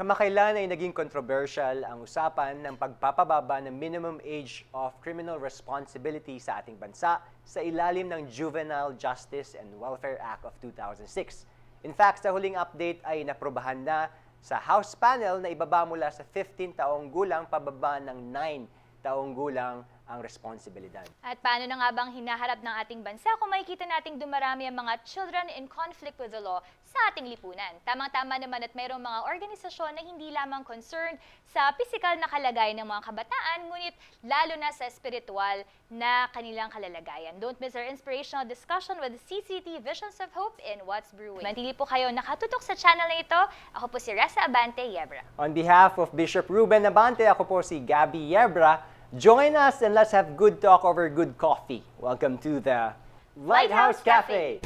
Kamakailan ay naging controversial ang usapan ng pagpapababa ng minimum age of criminal responsibility sa ating bansa sa ilalim ng Juvenile Justice and Welfare Act of 2006. In fact, sa huling update ay naprobahan na sa House panel na ibaba mula sa 15 taong gulang pababa ng 9 taong gulang ang responsibilidad. At paano na nga bang hinaharap ng ating bansa kung makikita nating dumarami ang mga children in conflict with the law sa ating lipunan? Tamang-tama naman at mayroong mga organisasyon na hindi lamang concerned sa pisikal na kalagayan ng mga kabataan, ngunit lalo na sa spiritual na kanilang kalalagayan. Don't miss our inspirational discussion with CCT Visions of Hope in What's Brewing. Mantili po kayo nakatutok sa channel na ito. Ako po si Reza Abante Yebra. On behalf of Bishop Ruben Abante, ako po si Gabby Yebra. Join us and let's have good talk over good coffee. Welcome to the Lighthouse Cafe.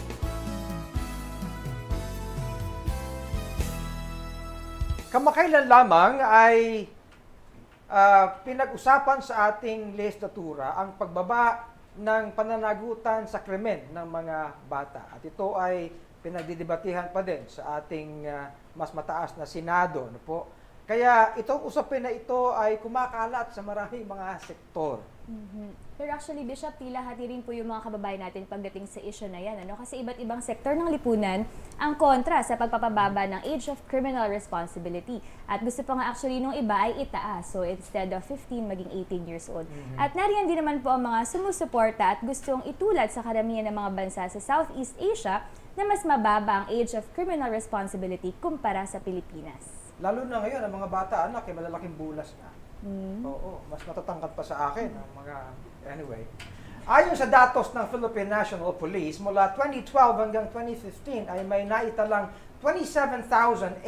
Kamakailan lamang ay pinag-usapan sa ating legislatura ang pagbaba ng pananagutan sa krimen ng mga bata. At ito ay pinagdidebatihan pa din sa ating mas mataas na Senado. Ano po? Kaya itong usapin na ito ay kumakalat sa maraming mga sektor. Pero actually, Bishop, tila hati rin po yung mga kababayan natin pagdating sa issue na yan. Kasi iba't ibang sektor ng lipunan ang kontra sa pagpapababa ng age of criminal responsibility. At gusto pa nga actually nung iba ay itaas. So instead of 15, maging 18 years old. At nariyan din naman po ang mga sumusuporta at gustong itulad sa karamihan ng mga bansa sa Southeast Asia na mas mababa ang age of criminal responsibility kumpara sa Pilipinas. Lalo na ngayon, ang mga bata, anak, ay malalaking bulas na. Oo, mas matatangkad pa sa akin ang mga... Anyway. Ayon sa datos ng Philippine National Police, mula 2012 hanggang 2015 ay may naitalang 27,823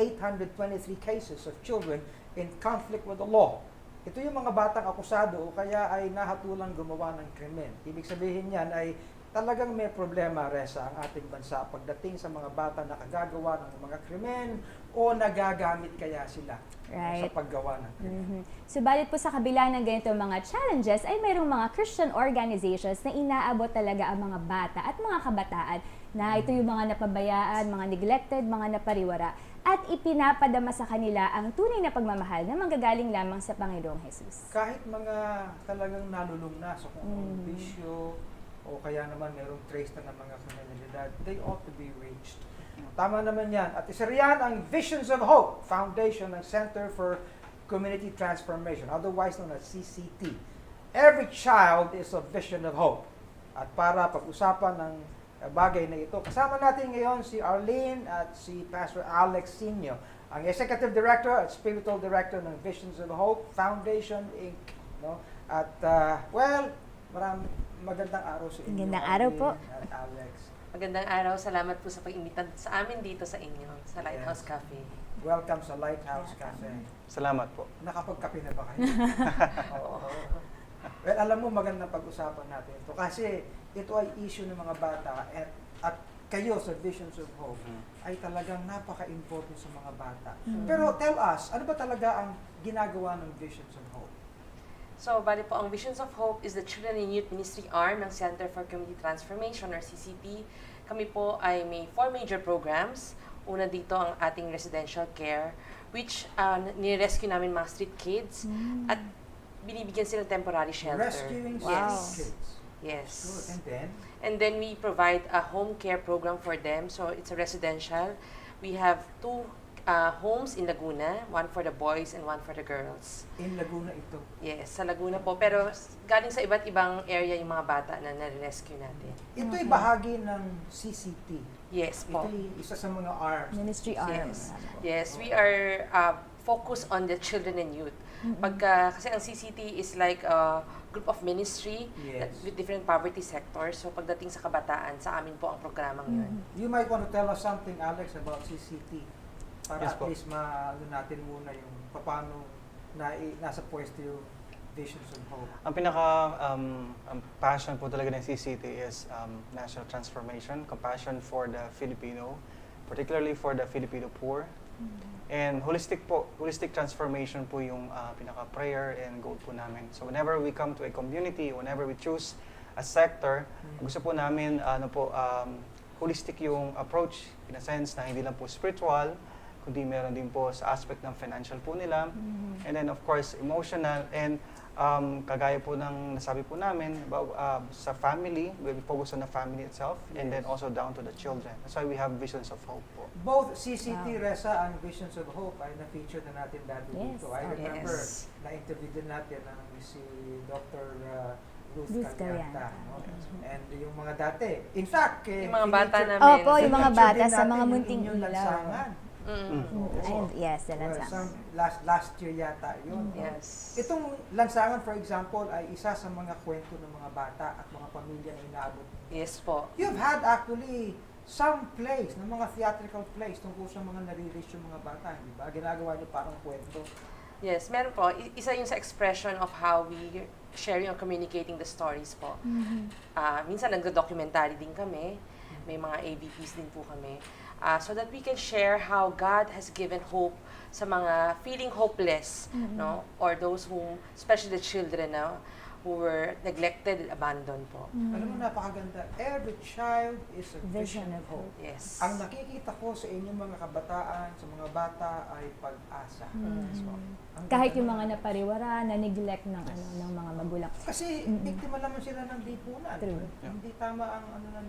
cases of children in conflict with the law. Ito yung mga batang akusado o kaya ay nahatulang gumawa ng krimen. Ibig sabihin yan ay talagang may problema, Reza, ang ating bansa pagdating sa mga bata na kagagawa ng mga krimen o nagagamit kaya sila sa paggawa ng krimen. Subalit po sa kabila ng ganito mga challenges ay mayroong mga Christian organizations na inaabot talaga ang mga bata at mga kabataan na ito yung mga napabayaan, mga neglected, mga napariwara at ipinapadama sa kanila ang tunay na pagmamahal na manggagaling lamang sa Panginoong Jesus. Kahit mga talagang nalulung na sa kung bisyo, o kaya naman mayroong trace na ng mga kriminalidad, they ought to be reached. Tama naman yan. At isa riyan ang Visions of Hope Foundation ng Center for Community Transformation, otherwise known as CCT. Every child is a vision of hope. At para pag-usapan ng bagay na ito, kasama natin ngayon si Arlene at si Pastor Alex Sinio, ang Executive Director at Spiritual Director ng Visions of Hope Foundation, Inc. No? At, magandang araw sa inyo. Magandang araw po. At Alex. Magandang araw. Salamat po sa pag-imbita sa amin dito sa inyo, sa Lighthouse Cafe. Welcome sa Lighthouse Cafe. Salamat po. Nakapagkape na ba kayo? Oo. Well, alam mo, magandang pag-usapan natin ito. Kasi ito ay issue ng mga bata at kayo sa Visions of Hope ay talagang napaka-important sa mga bata. Pero tell us, ano ba talaga ang ginagawa ng Visions of Hope? So, bali po, ang Visions of Hope is the Children and Youth Ministry arm ng Center for Community Transformation or CCT. Kami po ay may 4 major programs. Una dito ang ating residential care, which ni-rescue namin mga street kids at binibigyan sila ng temporary shelter. Rescuing Yes. kids. Yes. Good. And then we provide a home care program for them. So, it's a residential. We have 2 homes in Laguna, one for the boys and one for the girls. In Laguna ito? Yes, sa Laguna po. Pero galing sa iba't ibang area yung mga bata na nare-rescue natin. Ito'y bahagi ng CCT. Yes po. Ito'y isa sa mga arms. Ministry arms. Yes, we are focused on the children and youth. Kasi ang CCT is like a group of ministry with different poverty sectors. So pagdating sa kabataan, sa amin po ang programang yun. You might want to tell us something, Alex, about CCT. Para Yes, at po. least maano natin muna yung paano nasa pwesto yung Visions of Hope. Ang pinaka ang passion po talaga ng CCT is national transformation, compassion for the Filipino, particularly for the Filipino poor. And holistic transformation po yung pinaka prayer and goal po namin. So whenever we come to a community, whenever we choose a sector, gusto po namin holistic yung approach in a sense na hindi lang po spiritual, kundi meron din po sa aspect ng financial po nila. And then of course, emotional and kagaya po ng nasabi po namin about sa family, we focus on the family itself and then also down to the children. That's why we have Visions of Hope po. Both CCT, Resa, and Visions of Hope ay na-feature na natin dati Yes. dito. I remember, Yes. na-interview din natin ang si Dr. Ruth Ruth Calyanta. Calyanta. No? And yung mga dati, in fact, Yung mga bata feature- namin. Opo, yung mga feature bata din sa natin mga yung munting inyong ilaw. lansangan. Oo. And yes, the Well, lansangan. last year yata yun. no? Yes. Itong lansangan, for example, ay isa sa mga kwento ng mga bata at mga pamilya na inaabot. Yes po. You've had actually some plays, ng mga theatrical plays tungkol sa mga nare-reach yung mga bata, di ba? Ginagawa niyo parang kwento. Yes, meron po. Isa yung sa expression of how we sharing or communicating the stories po. Minsan nagdo-documentary din kami. May mga AVPs din po kami. So that we can share how God has given hope sa mga feeling hopeless, no? Or those whom, especially the children, no? Who were neglected and abandoned po. Alam mo, napakaganda. Every child is a vision of hope. Yes. Ang nakikita ko sa inyong mga kabataan, sa mga bata, ay pag-asa. Yes po. Ang Kahit ganda yung naman. mga napariwara, na-neglect ng, ng mga magulang. Kasi biktima naman sila ng lipunan. True. Hindi tama ang ng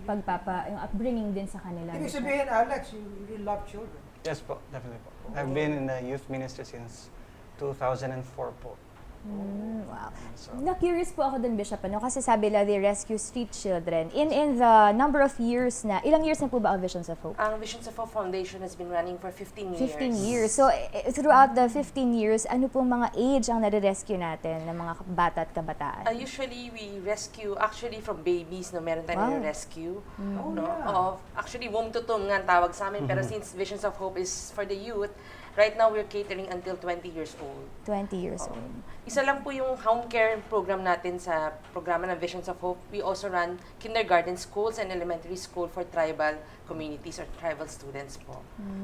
Yung upbringing din sa kanila. Ibig sabihin, Alex, you really love children. Yes po, definitely po. I've been in the youth ministry since 2004 po. Wow. So, Na-curious po ako dun, Bishop, ano? Kasi sabi la, they rescue street children. In the number of years na, ilang years na po ba ang Visions of Hope? Ang Visions of Hope Foundation has been running for 15 years. 15 years. So, throughout the 15 years, ano pong mga age ang nare-rescue natin ng mga bata at kabataan? Usually, we rescue actually from babies, no? Meron tayo Wow. rescue. Oh, No? yeah. Actually, womb to tomb nga ang tawag sa amin. Pero since Visions of Hope is for the youth, right now we're catering until 20 years old. 20 years old. Isa lang po yung home care program natin sa programa ng Visions of Hope. We also run kindergarten schools and elementary school for tribal communities or tribal students po.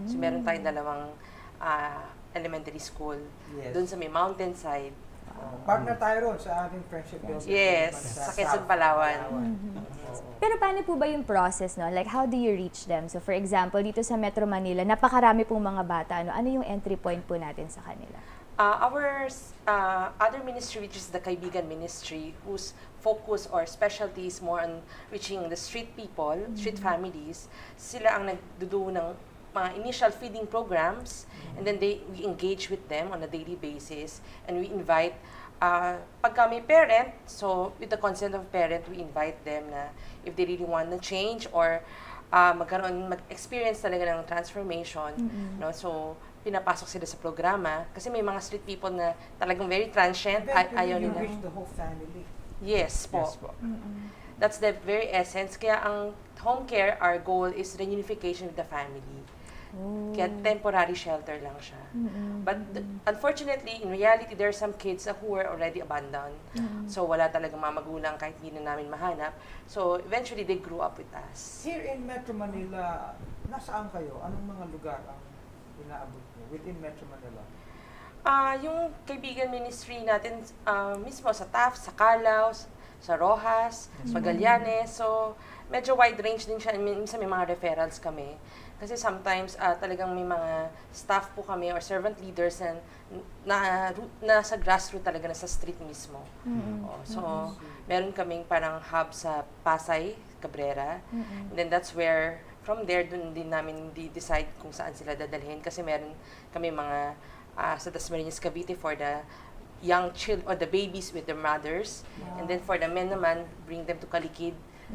So meron tayong dalawang elementary school Yes. doon sa may mountainside. Partner tayo ron sa aming friendship building. Yes, Bansa sa Quezon, South, Palawan. Oo. Pero paano po ba yung process, no? Like, how do you reach them? So, for example, dito sa Metro Manila, napakarami pong mga bata. Ano yung entry point po natin sa kanila? Our other ministry, which is the Kaibigan Ministry, whose focus or specialty is more on reaching the street people, street families, sila ang nagduduo ng mga initial feeding programs, and then we engage with them on a daily basis, and we invite, pagka may parent, so with the consent of parent, we invite them na if they really want to change or mag-experience talaga ng transformation, no? So, pinapasok sila sa programa kasi may mga street people na talagang very transient, ayaw Eventually, you nila. reach the whole family. Yes po. yes po. That's the very essence. Kaya ang home care, our goal is reunification with the family. Kaya temporary shelter lang siya. But unfortunately, in reality, there are some kids who were already abandoned. So wala talagang mga magulang kahit hindi na namin mahanap. So eventually, they grew up with us. Here in Metro Manila, nasaan kayo? Anong mga lugar ang inaabot nyo within Metro Manila? Yung kaibigan ministry natin, mismo sa Taft, sa Calao, sa Rojas, Magallanes. So medyo wide range din siya. Minsan may mga referrals kami. Kasi sometimes talagang may mga staff po kami or servant leaders na sa grassroots talaga, na sa street mismo. So, meron kaming parang hub sa Pasay, Cabrera. And then that's where, from there, dun din namin decide kung saan sila dadalhin. Kasi meron kami mga sa Dasmariñas, Cavite for the young children or the babies with their mothers. And then for the men naman, bring them to Kalikid.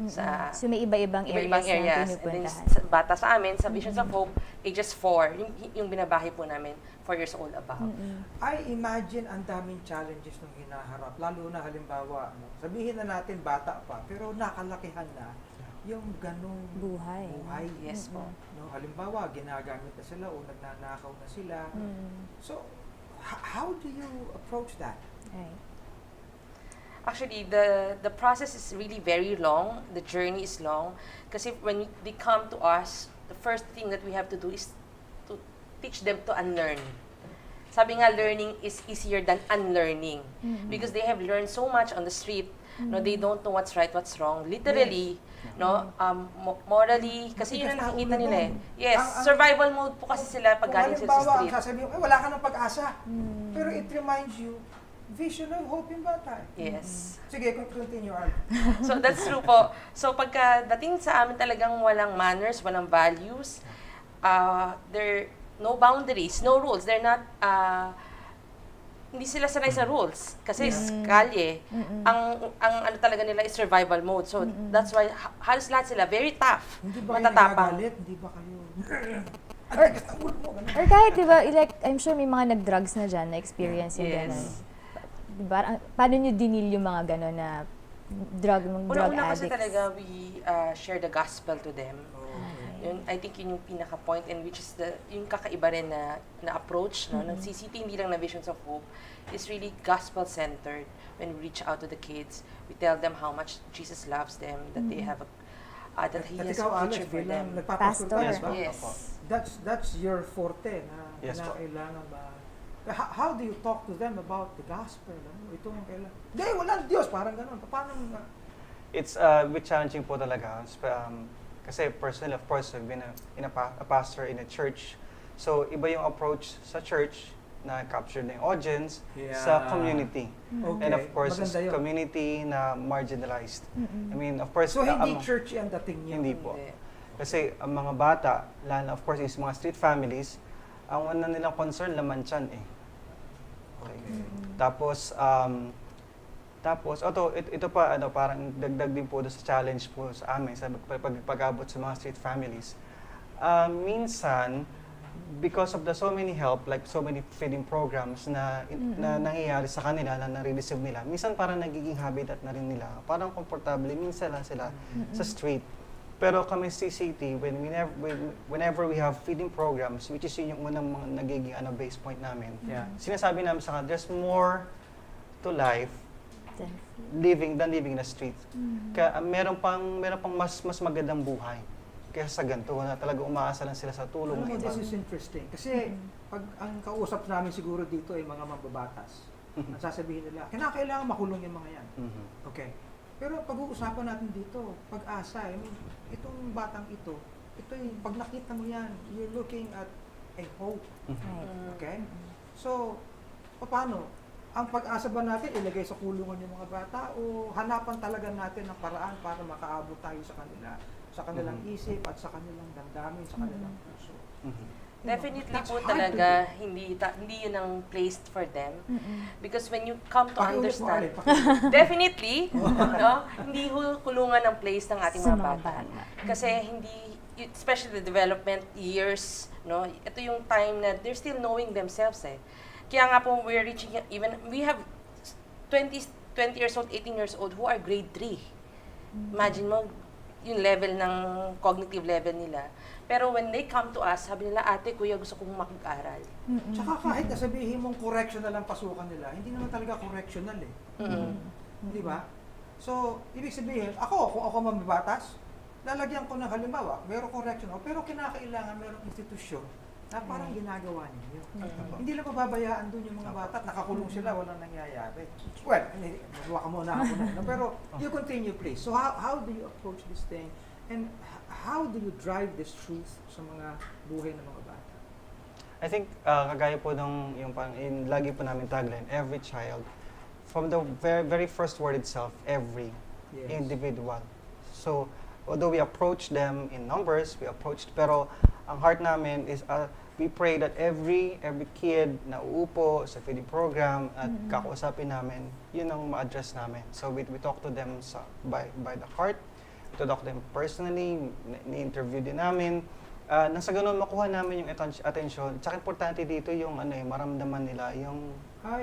So, may iba-ibang Iba-ibang areas na areas. And then pinupuntahan. sa bata sa amin, sa Visions of Hope, ages 4, yung binabahay po namin, 4 years old above. I imagine ang daming challenges nung hinaharap. Lalo na halimbawa, sabihin na natin bata pa, pero nakalakihan na yung ganong Buhay. Yes po. No, halimbawa, ginagamit na sila o nagnanakaw na sila. So, how do you approach that? Right. Actually, the process is really very long. The journey is long. Kasi when they come to us, the first thing that we have to do is to teach them to unlearn. sabi nga, learning is easier than unlearning. Because they have learned so much on the street. No, they don't know what's right, what's wrong. Literally, no, morally, kasi yun ang nakikita nila eh. Yes, survival mode po kasi sila pag galing sila sa halimbawa, ang street. sasabihin, wala ka ng pag-asa. Pero it reminds you, vision of hope yung bata. Yes. Sige, continue, Arl. So that's true po. So pagkadating sa amin talagang walang manners, walang values, there no boundaries, no rules. They're not hindi sila sanay sa rules kasi kalye. Ang ano talaga nila is survival mode. So that's why halos lahat sila very tough. Hindi ba kayo Matatapang. nagagalit? Hindi ba kayo? Or kahit, di ba, like, I'm sure may mga nag-drugs na dyan, na-experience yung Yes. gano'n. Diba? Paano nyo dinil yung mga gano'n na drug Una-una kasi addicts? talaga we share the gospel to them. Yun, I think yun yung pinaka-point and which is yung kakaiba rin na approach no, ng CCT, hindi lang na Visions of Hope, is really gospel-centered when we reach out to the kids. We tell them how much Jesus loves them, that they have that He At has ikaw, a Alex, future for bilang them. nagpapastor ka, Pastor. di ba? Yes. That's your forte na Yes po. kailangan ba? How do you talk to them about the gospel? Ano? Ito ang kailangan. Hindi, walang Diyos. Parang gano'n. Paano nga? It's a bit challenging po talaga. Kasi personally, of course, I've been a pastor in a church. So, iba yung approach sa church na capture na yung audience sa community. Okay. And of course, Maganda sa yun. community na marginalized. I mean, of course, So, hindi ang- churchy ang dating niyo? Hindi po. Hindi. Kasi ang mga bata, lalo na of course is mga street families, ang una nilang concern, laman tiyan eh. Okay. Tapos, ito pa, parang dagdag din po doon sa challenge po sa amin, sa pag-abot sa mga street families. Minsan, because of the so many help, like so many feeding programs na nangyayari sa kanila, na nare-receive nila, minsan parang nagiging habitat na rin nila. Parang komportable, minsan lang sila sa street. Pero kami CCT, whenever we have feeding programs, which is yun yung unang mga nagiging base point namin, sinasabi namin sa kanila, there's more to life than living in the street. Kaya meron pang mas magandang buhay kaysa sa ganito na talaga umaasa lang sila sa tulong Alam mo, ng iba. this is interesting. Kasi pag ang kausap namin siguro dito ay mga mambabatas. Ang sasabihin nila, kailangan makulong yung mga yan. Okay. Pero pag-uusapan natin dito, pag-asa, I mean, itong batang ito yung pag nakita mo yan, you're looking at a hope. Okay? So, paano? Ang pag-asa ba natin ilagay sa kulungan yung mga bata o hanapan talaga natin ng paraan para makaabot tayo sa kanila, sa kanilang isip at sa kanilang damdamin, sa kanilang puso? Definitely That's po hard to talaga, hindi yun ang placed for them. Because when you come to Pakiulit mo, Ale, understand, pakiulit. definitely, no, hindi kulungan ang place ng ating Sa mga mga bata. bata. Kasi especially the development years, no, ito yung time na they're still knowing themselves eh. Kaya nga po, we're reaching, we have 20 years old, 18 years old who are grade 3. Imagine mo, yung level ng cognitive level nila. Pero when they come to us, sabi nila, ate, kuya, gusto kong mag-aral. Tsaka kahit nasabihin mong correctional ang pasukan nila, hindi naman talaga correctional eh. Di ba? So, ibig sabihin, kung ako mambabatas, lalagyan ko ng halimbawa, meron correctional, pero kinakailangan merong institusyon na parang ginagawa ninyo. Hindi lang mababayaan doon yung mga bata at nakakulong sila, walang nangyayari. Well, magawa ka muna ako na. Pero you continue please. So how do you approach this thing? And how do you drive this truth sa mga buhay ng mga bata? I think kagaya po yung lagi po namin tagline, every child, from the very first word itself, every individual. So, although we approach them in numbers, pero ang heart namin is we pray that every kid na uupo sa feeding program at kakausapin namin, yun ang ma-address namin. So we talk to them by the heart, we talk to them personally, ni-interview din namin. Nasa ganun makuha namin yung attention. Tsaka importante dito yung maramdaman nila yung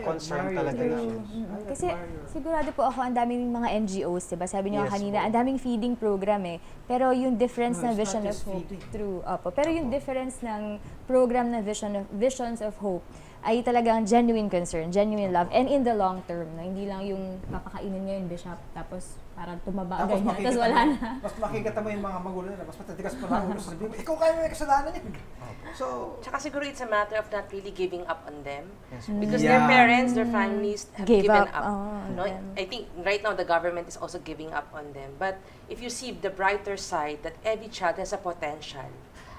concern talaga namin. Kasi sigurado po ako, ang daming mga NGOs, diba? Sabi niyo Yes, kanina, po. ang daming feeding program eh. Pero yung difference No, ng it's Vision not of just Hope, feeding. pero yung difference ng program ng Visions of Hope, ay talagang genuine concern, genuine love, and in the long term, no? Hindi lang yung papakainin ngayon, Bishop, tapos parang tumaba Tapos ganyan, tapos makikita wala mo, na. mas makikita mo yung mga magulo nila, mas matatigas pa lang ulo sa sabihin mo, ikaw kaya may kasalanan yan. So, Tsaka siguro it's a matter of not really giving up on them. Yes. Because Yeah. their parents, their families have Gave given up, up. on No? them. I think right now the government is also giving up on them. But if you see the brighter side that every child has a potential,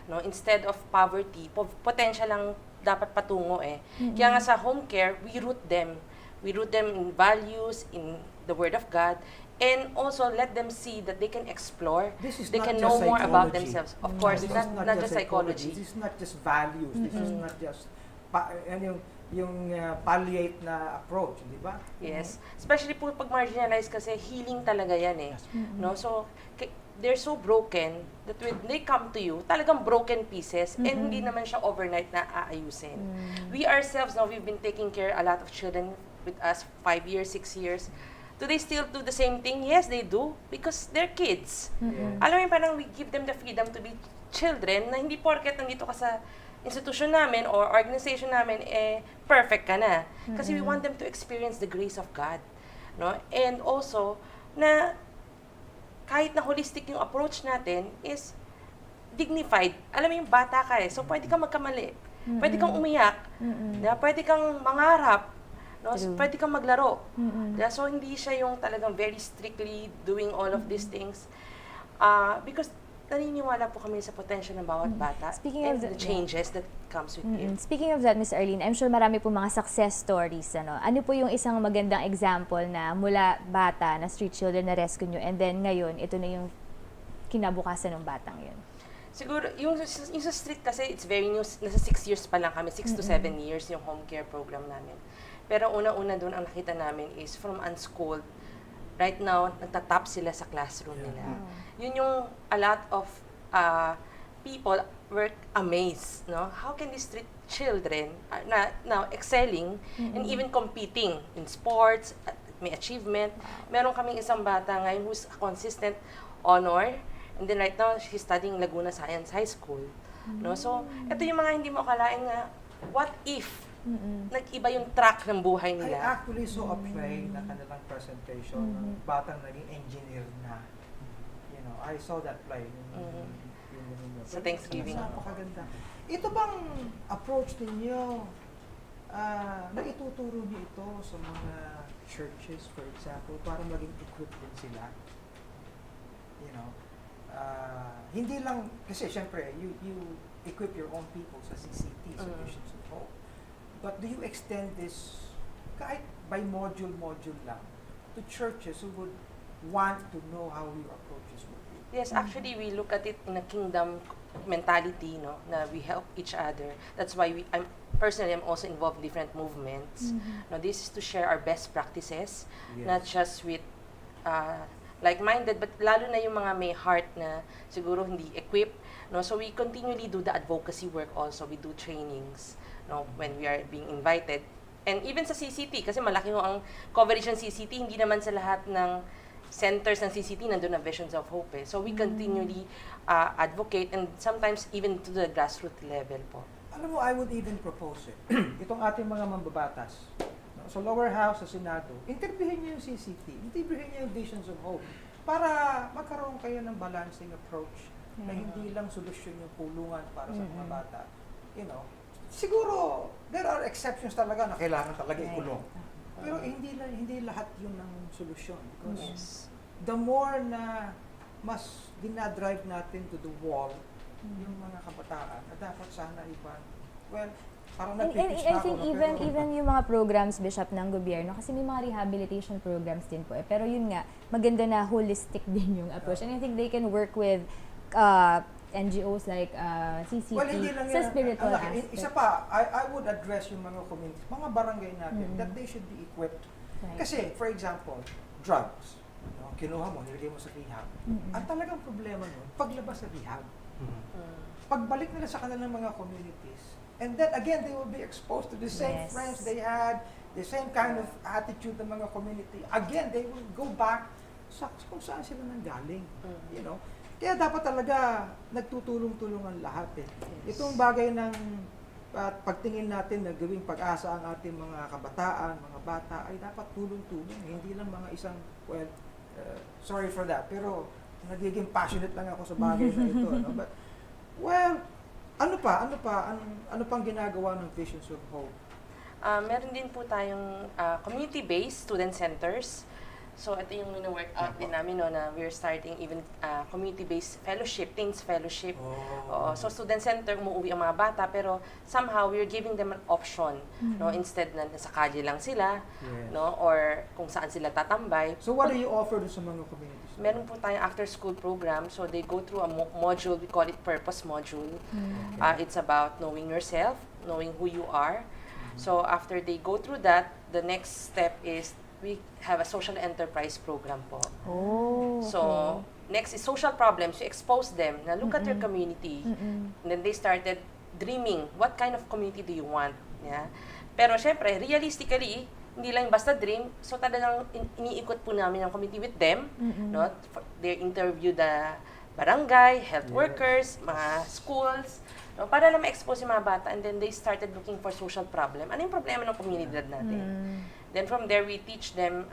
no? Instead of poverty, potential lang dapat patungo eh. Kaya nga sa home care, we root them. We root them in values, in the Word of God, and also let them see that they can explore, this is they not can just know more about psychology. themselves. Of course, This not, is not just psychology. This is not just values. This is not just yung palliate na approach, di ba? Yes. Especially po pag marginalized kasi healing talaga yan eh. No? So, they're so broken that when they come to you, talagang broken pieces and hindi naman siya overnight na aayusin. We ourselves, now we've been taking care a lot of children with us 5 years, 6 years. Do they still do the same thing? Yes, they do. Because they're kids. Alam mo yung parang we give them the freedom to be children na hindi porket nandito ka sa institution namin or organization namin, eh, perfect ka na. Kasi we want them to experience the grace of God. No? And also, na kahit na holistic yung approach natin is dignified. Alam mo yung bata ka eh. So, pwede kang magkamali. Pwede kang umiyak. Diba? Pwede kang mangarap. No? So, pwede kang maglaro. Diba? So, hindi siya yung talagang very strictly doing all of these things. Because naniniwala po kami sa potential ng bawat bata Speaking and of the changes that comes with it. Speaking of that, Ms. Arlene, I'm sure marami po mga success stories. Ano po yung isang magandang example na mula bata na street children na rescue nyo and then ngayon, ito na yung kinabukasan ng batang yun? Siguro, yung sa street kasi, it's very new. Nasa 6 years pa lang kami, 6 to 7 years yung home care program namin. Pero una-una doon ang nakita namin is from unschooled. Right now, nagtatap sila sa classroom nila. Yun yung a lot of people were amazed, no? How can these street children now excelling and even competing in sports, may achievement. Meron kaming isang bata ngayon who's a consistent honor, and then right now she's studying Laguna Science High School. No? So, ito yung mga hindi mo akalain na what if nag-iba yung track ng buhay I nila. actually saw a play na kanilang presentation ng batang naging engineer na. You know, I saw that play. Sa Thanksgiving. Napakaganda. Ito bang approach ninyo, na ituturo niyo ito sa mga churches, for example, para maging equipped din sila? You know, hindi lang, kasi syempre, you equip your own people sa CCT, sa Visions of Hope. But do you extend this, kahit by module lang, to churches who would want to know how your approaches would be? Yes, actually, we look at it in a kingdom mentality, no, na we help each other. That's why I'm also involved in different movements. Now, this is to share our best practices, not just with like-minded, but lalo na yung mga may heart na siguro hindi equipped. No, so we continually do the advocacy work also. We do trainings, no, when we are being invited. And even sa CCT, kasi malaki ho ang coverage ng CCT, hindi naman sa lahat ng centers ng CCT nandun na Visions of Hope eh. So we continually advocate and sometimes even to the grassroots level po. Alam mo, I would even propose it. Itong ating mga mambabatas, no, sa lower house, sa Senado, interviewin niyo yung CCT, interviewin niyo yung Visions of Hope para magkaroon kayo ng balancing approach na hindi lang solusyon yung kulungan para sa mga bata. You know, siguro, there are exceptions talaga na kailangan talaga ikulong. Pero hindi lahat yun ang solusyon. Because the more na mas dinadrive natin to the wall yung mga kabataan na dapat sana iba. Well, parang And nagpipis I think even yung mga programs, Bishop, ng gobyerno, kasi may mga rehabilitation programs din po eh. Pero yun nga, maganda na holistic din yung approach. And I think they can work with NGOs like CCT well, hindi lang sa yan. spiritual aspect. Isa pa, I would address yung mga communities, mga barangay natin, that they should be equipped. Right. Kasi, for example, drugs. No, kinuha mo, nilagay mo sa rehab. Ang talagang problema nun, paglabas sa rehab. Pagbalik nila sa kanilang mga communities, and then again, they will be exposed to the same friends they had, the same kind of attitude ng mga community. Again, they will go back sa kung saan sila nanggaling. You know? Kaya dapat talaga nagtutulong-tulungan lahat eh. Itong bagay ng At pagtingin natin na gawing pag-asa ang ating mga kabataan, mga bata, ay dapat tulong-tulong. Hindi lang mga isang, well, sorry for that, pero nagiging passionate lang ako sa bagay na ito. No? But, well, ano pang ginagawa ng Visions of Hope? Meron din po tayong community-based student centers. So, ito yung work out din namin, no, na we're starting even community-based fellowship, teens fellowship. Oo, so, student center, umuwi ang mga bata, pero somehow, we're giving them an option, no, instead na nasa kalye lang sila, no, or kung saan sila tatambay. So, what do you offer sa mga communities? Meron po tayong after-school program, so they go through a module, we call it purpose module. It's about knowing yourself, knowing who you are. So, after they go through that, the next step is we have a social enterprise program po. Oh, So, next is social problems. You expose them na look at your community. And then they started dreaming, what kind of community do you want? Yeah? Pero syempre, realistically, hindi lang basta dream. So, talagang iniikot po namin ang community with them. No? They interview the barangay, health workers, mga schools, no? Para na ma-expose yung mga bata. And then they started looking for social problem. Ano yung problema ng komunidad natin? Then from there, we teach them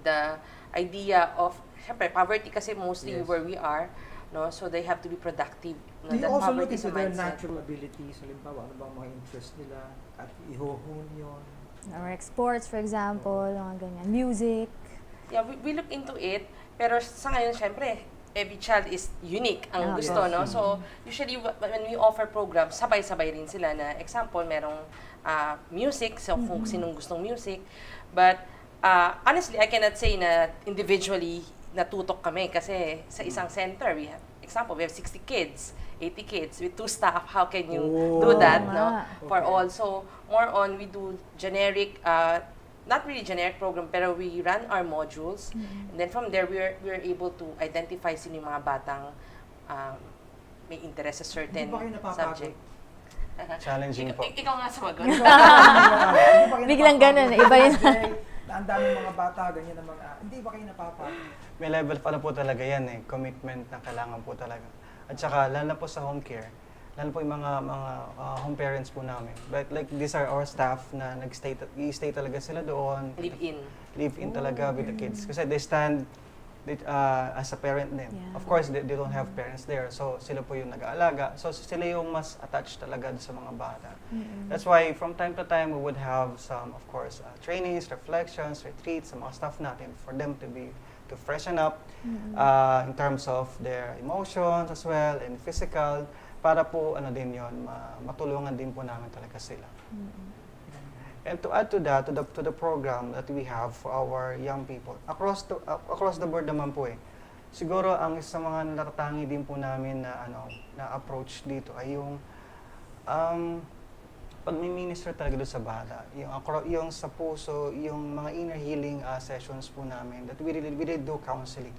the idea of, syempre, poverty kasi mostly where we are, no? So they have to be productive. No? Do you That also look poverty is into a their mindset. natural abilities? Halimbawa, ano bang mga interest nila? At ihohon yun? or sports, for example, mga ganyan. Music. Yeah, we look into it. Pero sa ngayon, syempre, every child is unique ang gusto, no? So, usually, when we offer programs, sabay-sabay rin sila na, example, merong music, so kung sinong gustong music. But, honestly, I cannot say na individually natutok kami kasi sa isang center, we have 60 kids, 80 kids with 2 staff. How can you do that, no? For all. So, more on, we do generic, not really generic program, pero we run our modules. And then from there, we're able to identify sino yung mga batang may interest sa certain Hindi ba kayo napapagod? subject. Challenging po. Ikaw nga sumagot. Biglang ganun, iba yun. Ang daming mga bata, ganyan ang mga, hindi ba kayo napapagod? May level pa na po talaga yan eh. Commitment na kailangan po talaga. At saka, lalo na po sa home care, lalo po yung mga home parents po namin. But like, these are our staff na i-stay talaga sila doon. Live in. Live in talaga with the kids. Kasi they stand as a parent din. Yeah. Of course, they don't have parents there. So, sila po yung nag-aalaga. So, sila yung mas attached talaga sa mga bata. That's why, from time to time, we would have some, of course, trainings, reflections, retreats, sa mga staff natin for them to freshen up in terms of their emotions as well and physical para po din yon matulungan din po namin talaga sila. And to add to that, to the program that we have for our young people, across the board naman po siguro ang isa mga natatangi din po namin na approach dito ay yung pag-minister talaga doon sa bata, yung sa puso, yung mga inner healing sessions po namin that we really do counseling.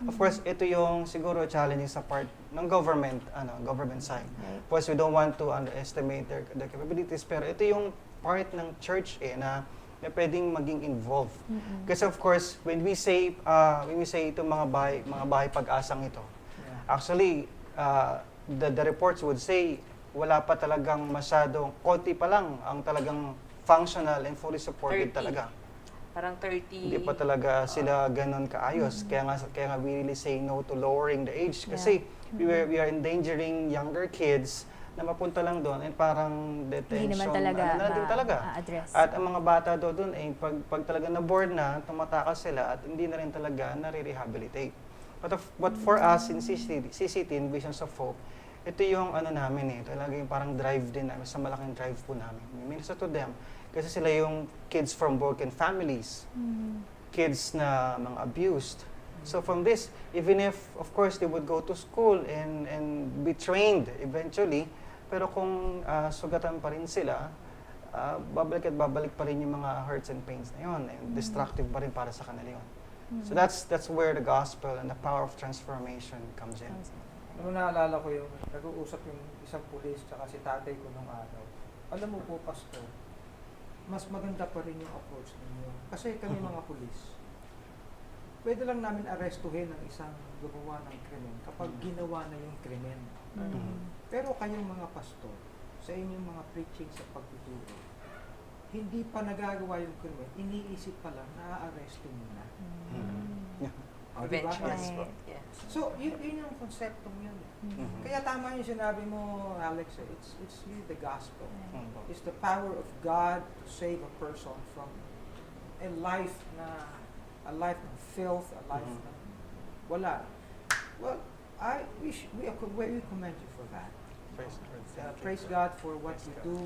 Of course, ito yung siguro challenging sa part ng government side. Of course, we don't want to underestimate their capabilities, pero ito yung part ng church na pwedeng maging involved. Kasi of course, when we say itong mga bahay pag-asang ito, actually, the reports would say wala pa talagang masyadong, konti pa lang ang talagang functional and fully supported 30. talaga. Parang 30. Hindi pa talaga sila ganun kaayos. Kaya nga we really say no to lowering the age. Kasi we are endangering younger kids na mapunta lang doon and parang detention. Hindi naman talaga ma-address. At ang mga bata doon pag talaga na-board na, tumatakas sila at hindi na rin talaga nare-rehabilitate. But for us in CCT, in Visions of Hope, ito yung namin talaga yung parang drive din namin, sa malaking drive po namin. We minister to them. Kasi sila yung kids from broken families, kids na mga abused. So from this, even if, of course, they would go to school and be trained eventually, pero kung sugatan pa rin sila, babalik pa rin yung mga hurts and pains na yun, and destructive pa rin para sa kanila yun. So that's where the gospel and the power of transformation comes in. Ano naalala ko yung nag-uusap yung isang pulis tsaka si tatay ko nung araw. Alam mo po, Pastor, mas maganda pa rin yung approach ninyo. Kasi kami mga pulis, pwede lang namin arestuhin ang isang gumawa ng krimen kapag ginawa na yung krimen. Pero kayong mga pastor, sa inyong mga preaching sa pagtuturo, hindi pa nagagawa yung krimen, iniisip pa lang, na-arresto muna. O, diba? Prevention. Yes po. Yeah. So, yun yung konseptong yun. Kaya tama yung sinabi mo, Alex, it's really the gospel. It's the power of God to save a person from a life ng filth, a life na wala. Well, we commend you for that. Praise the Lord. Thank you. Praise God for what Praise you God. do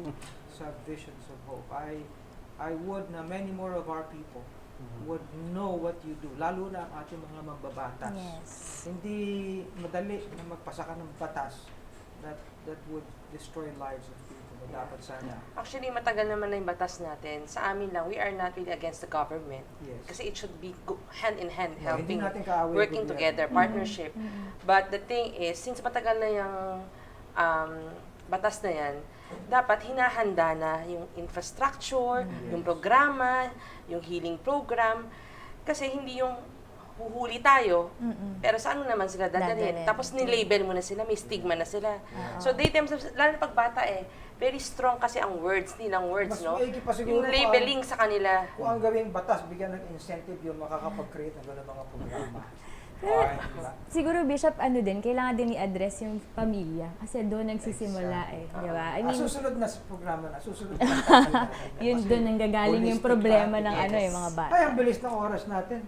sa Visions of Hope. I would na many more of our people would know what you do, lalo na ang ating mga mambabatas. Yes. Hindi madali na magpasa ka ng batas that would destroy lives of people. Dapat sana. Actually, matagal naman na yung batas natin. Sa amin lang, we are not really against the government. Yes. Kasi it should be hand in hand, Yeah, hindi helping, natin kaaway working gobyerno. together, partnership. But the thing is, since matagal na yung batas na yan, dapat hinahanda na yung infrastructure, yung programa, yung healing program. Kasi hindi yung huhuli tayo, pero saan mo naman sila dadalhin? Dadalhin. Tapos nilabel mo na sila, may stigma na sila. So they themselves, lalo na pagbata very strong kasi ang words, nilang words, Mas no? maigi pa siguro Yung labeling sa kanila. Kung ang gawing batas, bigyan ng incentive yung makakapag-create ng gano'ng mga programa. Diba? Siguro, Bishop, kailangan din i-address yung pamilya. Kasi doon nagsisimula di ba? I mean, Susunod na programa na, susunod na. yun doon nanggagaling yung Holistic problema ng practices. yung mga bata. Ay, ang bilis ng oras natin.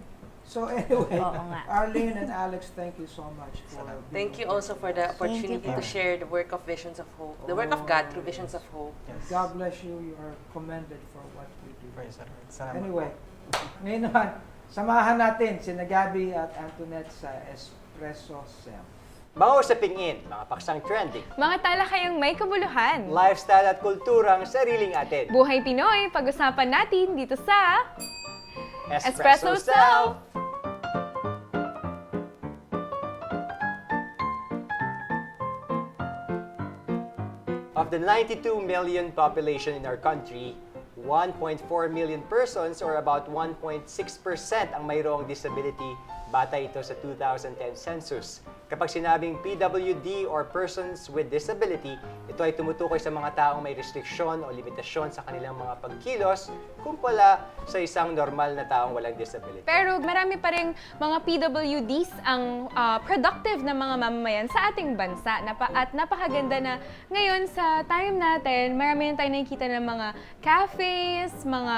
So anyway, Oo nga. Arlene and Alex, thank you so much for Thank being you also for the with us. opportunity to po. share the work of Visions of Hope, the work of God through Visions of Hope. Yes. God bless you. You are commended for what you do. Praise the Lord. Salamat Anyway, po. ngayon naman, samahan natin si Gabi at Antoinette sa Espresso Cell. Mga usaping in, mga paksang trending, Mga talakayang may kabuluhan. lifestyle at kulturang sariling atin. Buhay Pinoy, pag-usapan natin dito sa Espresso Espresso Cell! Of the 92 million population in our country, 1.4 million persons or about 1.6% ang mayroong disability batay ito sa 2010 census. Kapag sinabing PWD or persons with disability, ito ay tumutukoy sa mga taong may restriksyon o limitasyon sa kanilang mga pagkilos kumpara sa isang normal na taong walang disability. Pero marami pa rin mga PWDs ang productive na mga mamamayan sa ating bansa. At napakaganda na ngayon sa time natin, marami na tayo nakikita ng mga cafes, mga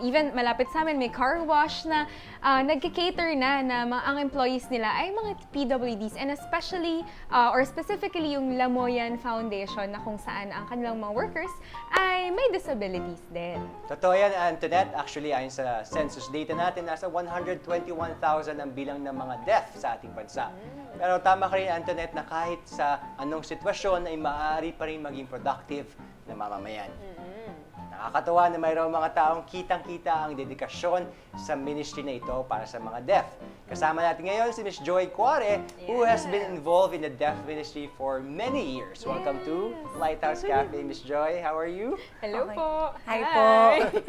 even malapit sa amin may car wash na nagka-cater na ang employees nila ay mga PWDs, and especially or specifically yung Lamoyan Foundation na kung saan ang kanilang mga workers ay may disabilities din. Totoo yan, Antoinette. Actually, ayon sa census data natin, nasa 121,000 ang bilang ng mga deaf sa ating bansa. Pero tama ka rin, Antoinette, na kahit sa anong sitwasyon ay maaari pa rin maging productive na mamamayan. Nakakatawa na mayroong mga taong kitang-kita ang dedikasyon sa ministry na ito para sa mga deaf. Kasama natin ngayon si Miss Joy Cuare, who has been involved in the deaf ministry for many years. Welcome to Lighthouse Cafe, Miss Joy. How are you? Hello Okay. po! Hi po.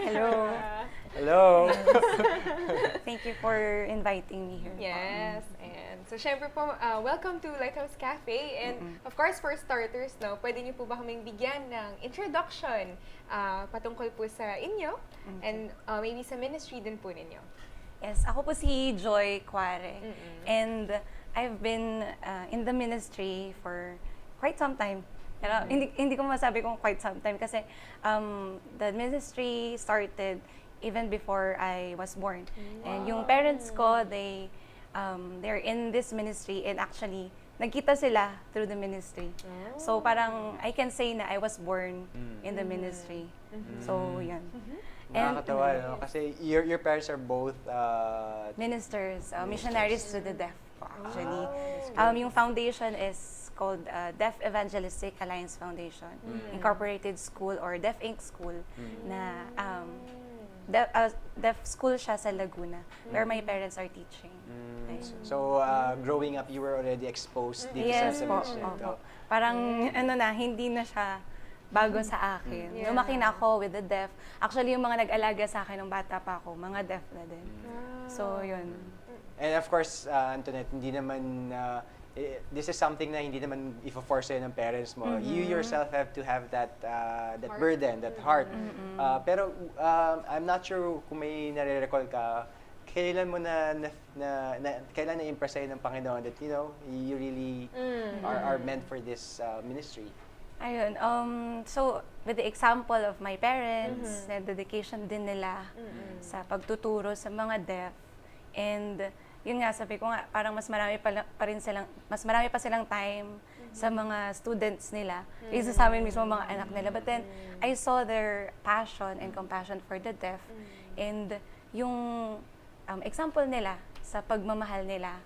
Hello. Hello. Thank you for inviting me here. Yes, and so syempre po, welcome to Lighthouse Cafe. And of course, for starters, pwede niyo po ba kaming bigyan ng introduction patungkol po sa inyo and maybe sa ministry din po ninyo? Yes, ako po si Joy Cuare. And I've been in the ministry for quite some time. Pero hindi ko masabi kung quite some time kasi the ministry started even before I was born. And yung parents ko, they're in this ministry, and actually nagkita sila through the ministry. So parang I can say na I was born in the ministry. So yan. Nakakatawa, no? Kasi your parents are both Ministers, missionaries to the deaf po, actually. Yung foundation is called Deaf Evangelistic Alliance Foundation, Incorporated School or Deaf Inc. School na deaf school siya sa Laguna where my parents are teaching. Ayun. So, growing up, you were already exposed dito Yes sa po. ministry na ito. Opo. Parang hindi na siya bago sa akin. Lumaki na ako with the deaf. Actually, yung mga nag-alaga sa akin nung bata pa ako, mga deaf na din. So, yun. And of course, Antoinette, hindi naman this is something na hindi naman i-force sa'yo ng parents mo. You yourself have to have that burden, that heart. Pero I'm not sure kung may nare-recall ka, kailan mo kailan na-impress sa'yo ng Panginoon that, you know, you really are meant for this ministry? Ayun, so with the example of my parents, na dedication din nila sa pagtuturo sa mga deaf, and yun nga, sabi ko nga, parang mas marami pa silang time sa mga students nila, isa sa amin mismo mga anak nila. But then, I saw their passion and compassion for the deaf, and yung example nila sa pagmamahal nila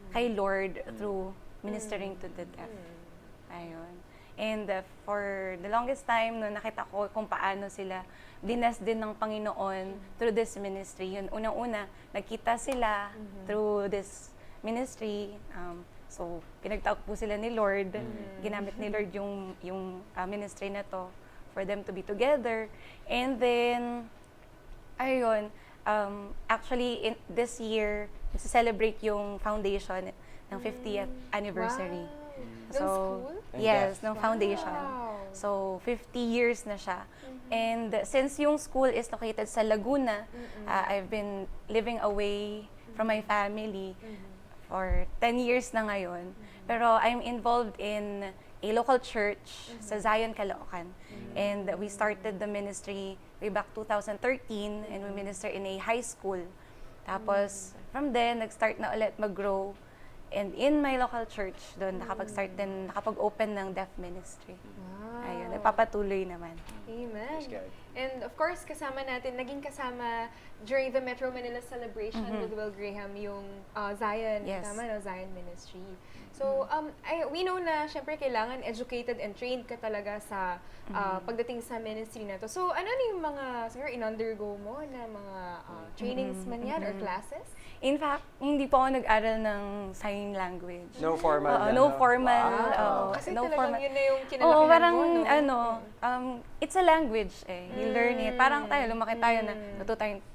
kay Lord through ministering to the deaf. Ayun. And for the longest time, no, nakita ko kung paano sila dinas din ng Panginoon through this ministry. Yun, unang-una, nagkita sila through this ministry. So, pinagtawag po sila ni Lord. Ginamit ni Lord yung ministry na to for them to be together. And then, ayun, actually, this year, celebrate yung foundation ng 50th anniversary. Ng school? Yes, ng foundation. Wow. So, 50 years na siya. And since yung school is located sa Laguna, I've been living away from my family for 10 years na ngayon. Pero I'm involved in a local church sa Zion, Caloocan. And we started the ministry way back 2013, and we minister in a high school. Tapos, from then, nag-start na ulit mag-grow. And in my local church, doon nakapag-open ng deaf ministry. Wow. Ayun, nagpapatuloy naman. Amen. That's good. And of course, naging kasama during the Metro Manila celebration with Will Graham yung Zion, Yes. tama no, Zion Ministry. So, we know na syempre kailangan educated and trained ka talaga sa pagdating sa ministry na to. So, ano yung mga, siguro, in-undergo mo na mga trainings man yan or classes? In fact, hindi po ako nag-aral ng sign language. No formal? No formal. Kasi no talagang formal. yun na yung kinalakihan parang, mo, no? it's a language eh. You learn it. Parang tayo, lumaki tayo na natuto tayong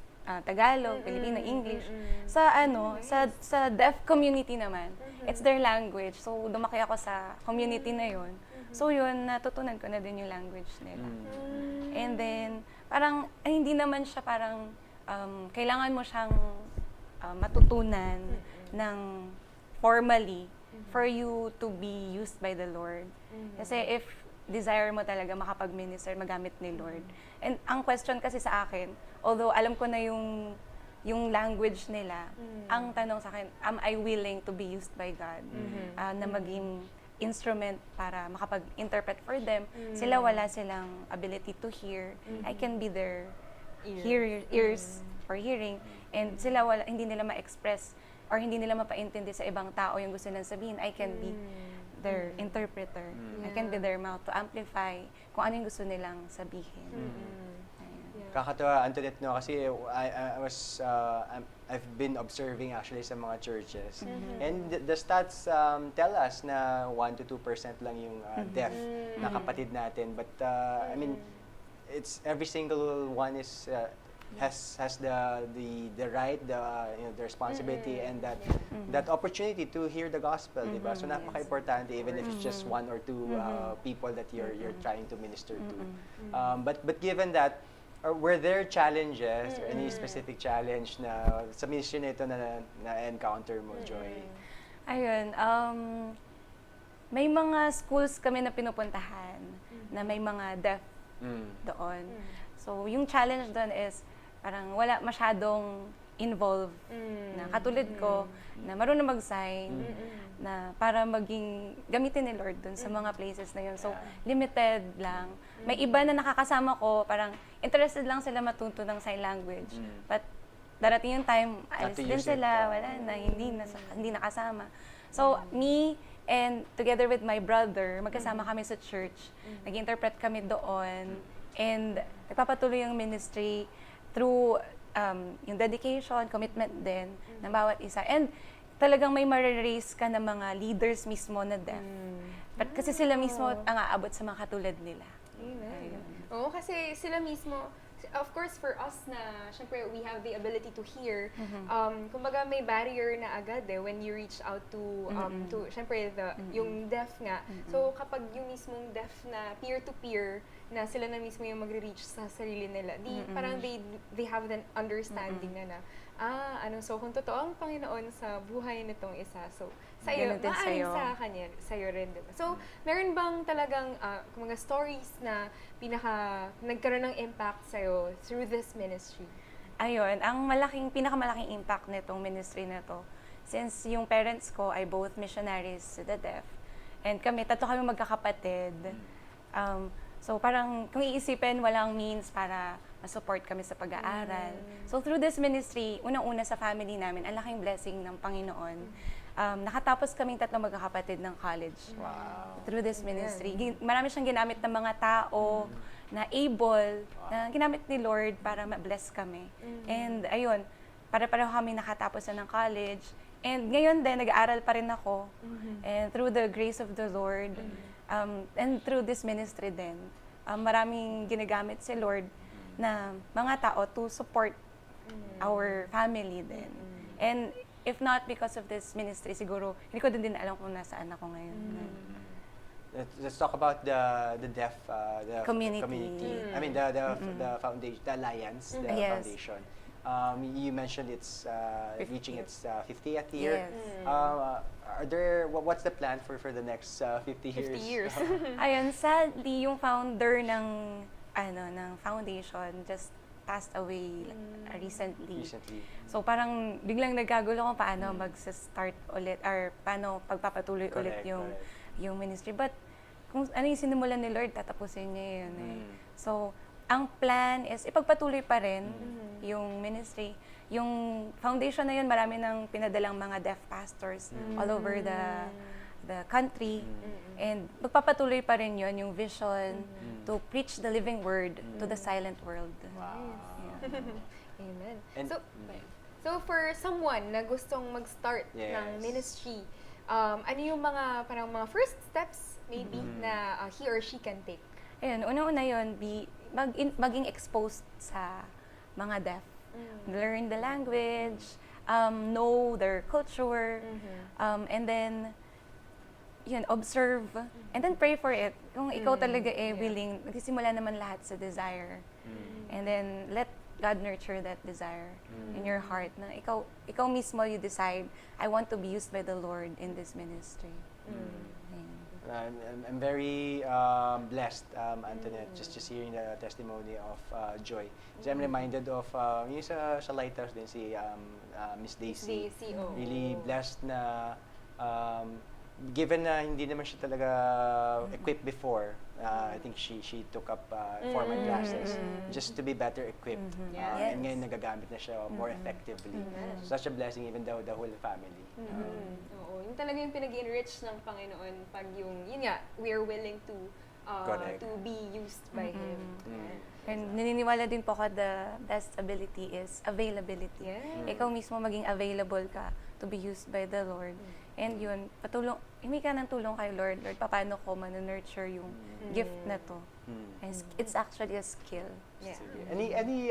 Tagalog, Filipino, English. Sa deaf community naman, it's their language. So, lumaki ako sa community na yun. So, yun, natutunan ko na din yung language nila. And then, parang, hindi naman siya parang, kailangan mo siyang matutunan ng formally for you to be used by the Lord. Kasi if desire mo talaga makapag-minister, magamit ni Lord. And ang question kasi sa akin, although alam ko na yung language nila, ang tanong sa akin, am I willing to be used by God? Na maging instrument para makapag-interpret for them. Sila wala silang ability to hear. I can be their ears for hearing. And sila hindi nila ma-express or hindi nila mapaintindi sa ibang tao yung gusto nilang sabihin. I can be their interpreter. I can be their mouth to amplify kung ano yung gusto nilang sabihin. Kakatawa, Antoinette, no? Kasi I've been observing actually sa mga churches. And the stats tell us na 1 to 2% lang yung deaf na kapatid natin. But I mean, it's every single one is has the right, the responsibility and that opportunity to hear the gospel, di ba? So napaka-importante even if it's just 1 or 2 people that you're trying to minister to. But given that, were there challenges or any specific challenge na sa ministry na ito na encounter mo, Joy? Ayun, may mga schools kami na pinupuntahan na may mga deaf doon. So, yung challenge doon is parang wala masyadong involved na katulad ko na marunong mag-sign na para gamitin ni Lord dun sa mga places na yun. So, limited lang. May iba na nakakasama ko, parang interested lang sila matuto ng sign language. But darating yung time, alis din sila, wala na, hindi nakasama. So, me and together with my brother, magkasama kami sa church. Nag-interpret kami doon. And nagpapatuloy yung ministry through yung dedication, commitment din ng bawat isa. And talagang may ma-raise ka ng mga leaders mismo na deaf. But kasi sila mismo ang aabot sa mga katulad nila. Amen. Oo, kasi sila mismo, of course, for us na, syempre, we have the ability to hear, kumbaga may barrier na agad when you reach out to syempre, yung deaf nga. So, kapag yung mismong deaf na peer-to-peer, na sila na mismo yung magre-reach sa sarili nila, parang they have an understanding na so kung totoo ang Panginoon sa buhay nitong isa, so sa'yo, Ganun din maaaring sa'yo. sa kanya, sa'yo rin, diba? So, meron bang talagang mga stories na nagkaroon ng impact sa'yo through this ministry? Ayun, ang pinakamalaking impact nitong ministry na to, since yung parents ko ay both missionaries to the deaf, and tatlo kami magkakapatid, so parang kung iisipin, walang means para ma-support kami sa pag-aaral. So through this ministry, unang-una sa family namin, ang laking blessing ng Panginoon. Nakatapos kaming tatlong magkakapatid ng college. Wow. Through this ministry. Marami siyang ginamit ng mga tao na able, na ginamit ni Lord para ma-bless kami. And ayun, para-pareho kami nakatapos na ng college. And ngayon din, nag-aaral pa rin ako. And through the grace of the Lord, and through this ministry din, maraming ginagamit si Lord na mga tao to support our family din. And if not because of this ministry, siguro, hindi ko din alam kung nasaan ako ngayon. Let's talk about the deaf the Community. I mean the foundation, the alliance, the Yes. foundation. You mentioned it's reaching its 50th year. Yes. What's the plan for the next 50 years? 50 years. Ayun, sadly, yung founder ng foundation just passed away recently. So parang biglang nagkagulo kung paano mag-start ulit or paano pagpapatuloy ulit yung ministry. But kung ano yung sinimulan ni Lord, tatapusin niya yun eh. So, ang plan is ipagpatuloy pa rin yung ministry. Yung foundation na yun, marami ng pinadalang mga deaf pastors all over the country. And magpapatuloy pa rin yun, yung vision to preach the living word to the silent world. Wow. Yeah. Amen. And- So for someone na gustong mag-start Yes. ng ministry, ano yung mga parang mga first steps maybe na he or she can take? Ayun, una-una yun, maging exposed sa mga deaf. Learn the language, know their culture, and then yun, observe, and then pray for it. Kung ikaw talaga willing, nagsisimula naman lahat sa desire. And then let God nurture that desire in your heart. Na ikaw mismo, you decide, I want to be used by the Lord in this ministry. Ayun. I'm very blessed, Antoinette, just hearing the testimony of Joy. Kasi I'm reminded of yung sa Lighthouse din, si Miss Daisy. Daisy, oo. Really blessed na given na hindi naman siya talaga equipped before, I think she took up formal classes just to be better equipped. Yes. And ngayon nagagamit na siya more effectively. So, such a blessing even though the whole family. Oo, yung talaga yung pinag-enrich ng Panginoon pag yun nga, we are willing to Correct. to be used by Him. And naniniwala din po ako, the best ability is availability. Yeah. Ikaw mismo maging available ka to be used by the Lord. And yun, himi ka ng tulong kay Lord. Lord, paano ko man-nurture yung gift na to? And it's actually a skill. Yeah. Any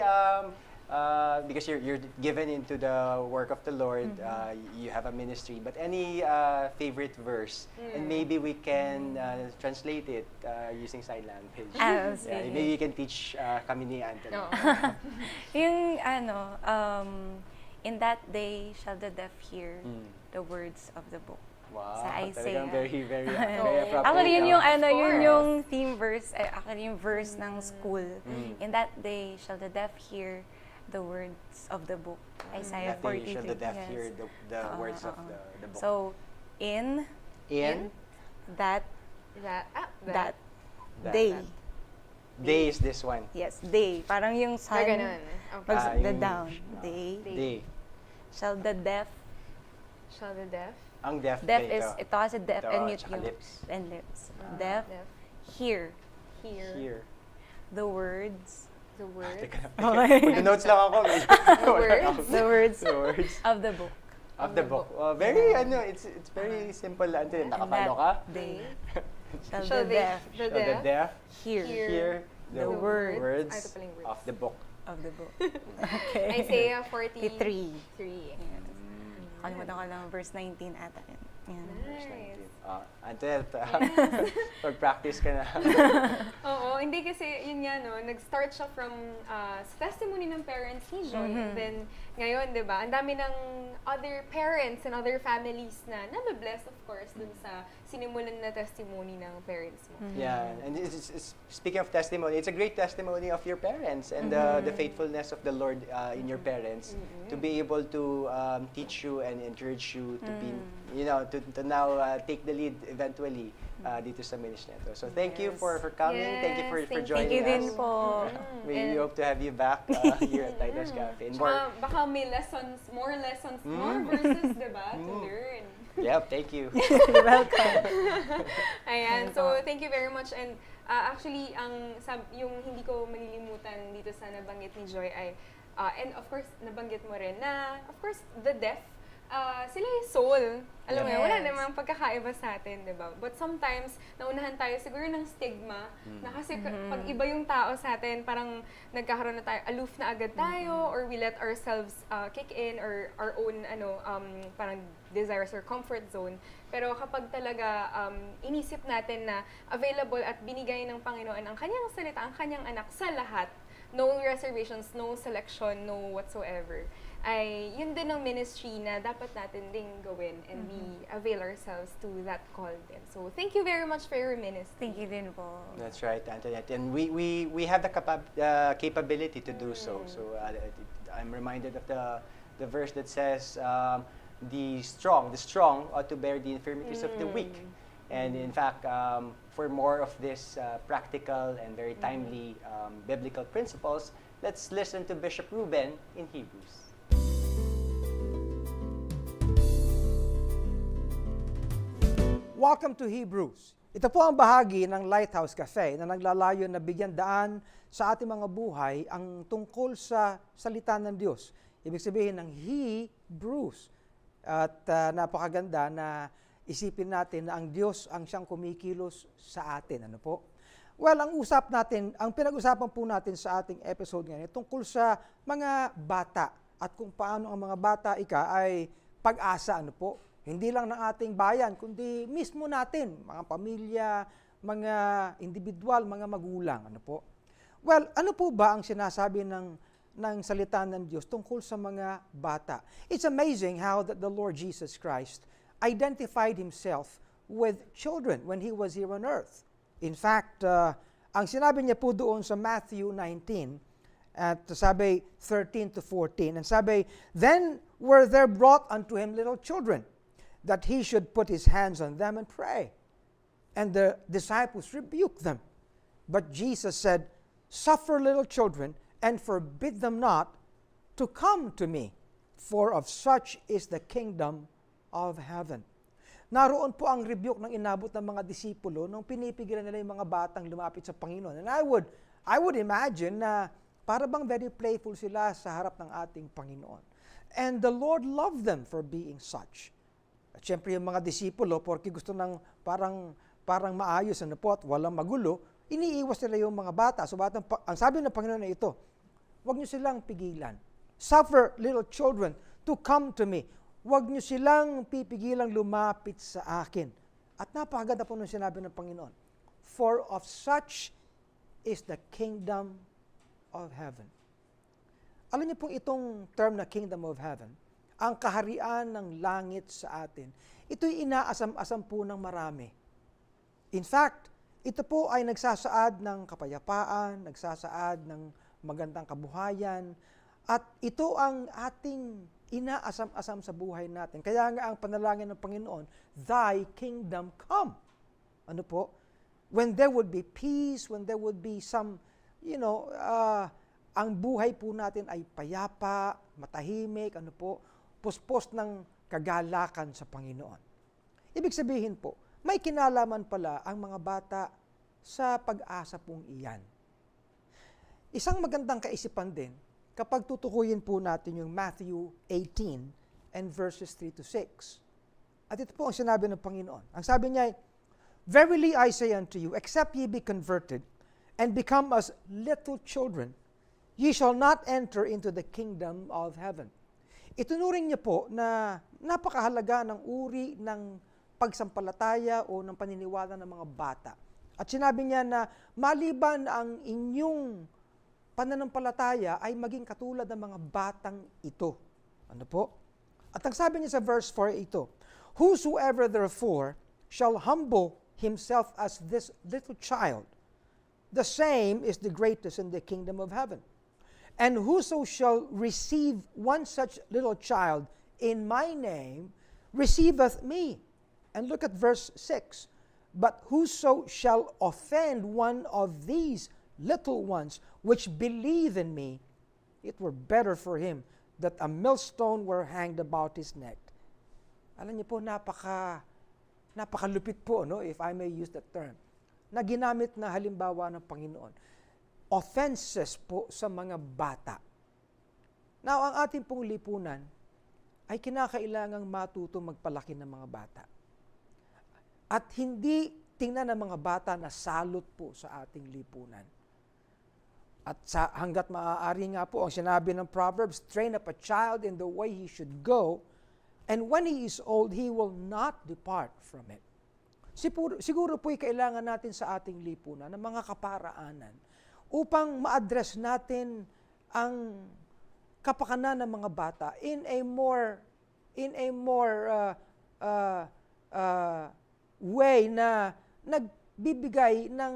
because you're given into the work of the Lord, you have a ministry, but any favorite verse, and maybe we can translate it using sign language. Sige. Maybe you can teach kami ni Anthony. Yung in that day shall the deaf hear the words of the book. Wow, Sa Isaiah. talagang very appropriate. Actually, yun yung yun course. yung theme verse, actually yung verse ng school. In that day shall the deaf hear the words of the book. Isaiah That day 43. shall the deaf yes. hear the words of the book. So, in in that that day. day is this one. Yes, day. Parang yung sun. ganun. Okay. The yung- down. Day. Day. Shall the deaf. Shall the deaf? Ang deaf Deaf day is, ito. ito kasi deaf Ito, and mute tsaka yung. lips. And lips. Deaf. Deaf. Hear Hear Here. the words. the word. Teka lang. Okay. Mag-notes lang ako. words? The words The words of the book. of the book. Very, it's very simple. Anthony, nakapalo ka? Day. Shall Shall the they- deaf the So the deaf deaf hear hear hear The words. words Ito pala yung words. of the book. Of the book. Okay. Isaiah 43. 3. Yes. Kalimutan ko lang, verse 19 ata yun. Yan. Nice. Until pag-practice ka na. Oo, hindi kasi yun nga no, nag-start siya from sa testimony ng parents ni Joy. And then ngayon, 'di ba? Ang dami ng other parents and other families na nabe-bless of course dun sa sinimulan na testimony ng parents mo. Yeah, and speaking of testimony, it's a great testimony of your parents and the faithfulness of the Lord in your parents to be able to teach you and encourage you to be, to now take the lead eventually dito sa ministry nito. So thank you for coming. Thank you for Yes, joining Thank you din us. po. We hope to have you back here at Lighthouse Cafe. And more. Baka may more verses, 'di ba, to learn. Yep, thank you. You're welcome. Ayan, so thank you very much and actually yung hindi ko malilimutan dito sa nabanggit ni Joy ay and of course nabanggit mo rin na of course the deaf sila yung soul. Alam mo yun, wala namang pagkakaiba sa atin, di ba? But sometimes, naunahan tayo siguro ng stigma na kasi pag iba yung tao sa atin, parang nagkakaroon na tayo, aloof na agad tayo, or we let ourselves kick in, or our own, parang desires or comfort zone. Pero kapag talaga inisip natin na available at binigay ng Panginoon ang kanyang salita, ang kanyang anak sa lahat, no reservations, no selection, no whatsoever, ay yun din ang ministry na dapat natin ding gawin and we avail ourselves to that call din. So, thank you very much for your ministry. Thank you din po. That's right, Antoinette. And we have the capability to do so. So I'm reminded of the verse that says, the strong ought to bear the infirmities of the weak. And in fact, for more of this practical and very timely biblical principles, let's listen to Bishop Ruben in Hebrews. Welcome to Hebrews. Ito po ang bahagi ng Lighthouse Cafe na naglalayon na bigyan daan sa ating mga buhay ang tungkol sa salita ng Diyos. Ibig sabihin ng Hebrews. At napakaganda na isipin natin na ang Diyos ang siyang kumikilos sa atin. Ano po? Well, ang pinag-usapan po natin sa ating episode ngayon tungkol sa mga bata at kung paano ang mga bata ay pag-asa. Ano po? Hindi lang ng ating bayan, kundi mismo natin, mga pamilya, mga individual, mga magulang. Ano po? Well, ano po ba ang sinasabi ng salita ng Diyos tungkol sa mga bata? It's amazing how that the Lord Jesus Christ identified Himself with children when He was here on earth. In fact, ang sinabi niya po doon sa Matthew 19, at sabi 13 to 14, and sabi, "Then were there brought unto Him little children, that He should put His hands on them and pray. And the disciples rebuked them. But Jesus said, Suffer little children, and forbid them not to come to me, for of such is the kingdom of heaven." Naroon po ang rebuke ng inabot ng mga disipulo nung pinipigilan nila yung mga batang lumapit sa Panginoon. And I would imagine na para bang very playful sila sa harap ng ating Panginoon. And the Lord loved them for being such. At syempre yung mga disipulo, porque gusto ng parang maayos ano po at walang magulo, iniiwas nila yung mga bata. So ang sabi ng Panginoon na ito, huwag niyo silang pigilan. Suffer little children to come to me. Huwag niyo silang pipigilang lumapit sa akin. At napakaganda po nung sinabi ng Panginoon, for of such is the kingdom of heaven. Alam niyo po itong term na kingdom of heaven, ang kaharian ng langit sa atin, ito'y inaasam-asam po ng marami. In fact, ito po ay nagsasaad ng kapayapaan, nagsasaad ng magandang kabuhayan, at ito ang ating inaasam-asam sa buhay natin. Kaya nga ang panalangin ng Panginoon, Thy kingdom come. Ano po? When there would be peace, when there would be some, ang buhay po natin ay payapa, matahimik, ano po, puspos ng kagalakan sa Panginoon. Ibig sabihin po, may kinalaman pala ang mga bata sa pag-asa pong iyan. Isang magandang kaisipan din, kapag tutukuyin po natin yung Matthew 18 and verses 3 to 6. At ito po ang sinabi ng Panginoon. Ang sabi niya, Verily I say unto you, except ye be converted, and become as little children, ye shall not enter into the kingdom of heaven. Itunuring niya po na napakahalaga ng uri ng pagsampalataya o ng paniniwala ng mga bata. At sinabi niya na maliban ang inyong pananampalataya ay maging katulad ng mga batang ito. Ano po? At ang sabi niya sa verse 4 ito, whosoever therefore shall humble himself as this little child, the same is the greatest in the kingdom of heaven. And whoso shall receive one such little child in my name, receiveth me. And look at verse 6. But whoso shall offend one of these little ones which believe in me, it were better for him that a millstone were hanged about his neck. Alam niyo po, napakalupit po, no, if I may use that term, na ginamit na halimbawa ng Panginoon. Offenses po sa mga bata. Now, ang ating pong lipunan ay kinakailangang matuto magpalaki ng mga bata. At hindi tingnan ng mga bata na salot po sa ating lipunan. At hanggat maaari nga po, ang sinabi ng Proverbs, train up a child in the way he should go, and when he is old, he will not depart from it. Siguro po'y kailangan natin sa ating lipunan ng mga kaparaanan upang ma-address natin ang kapakanan ng mga bata in a more way na nagbibigay ng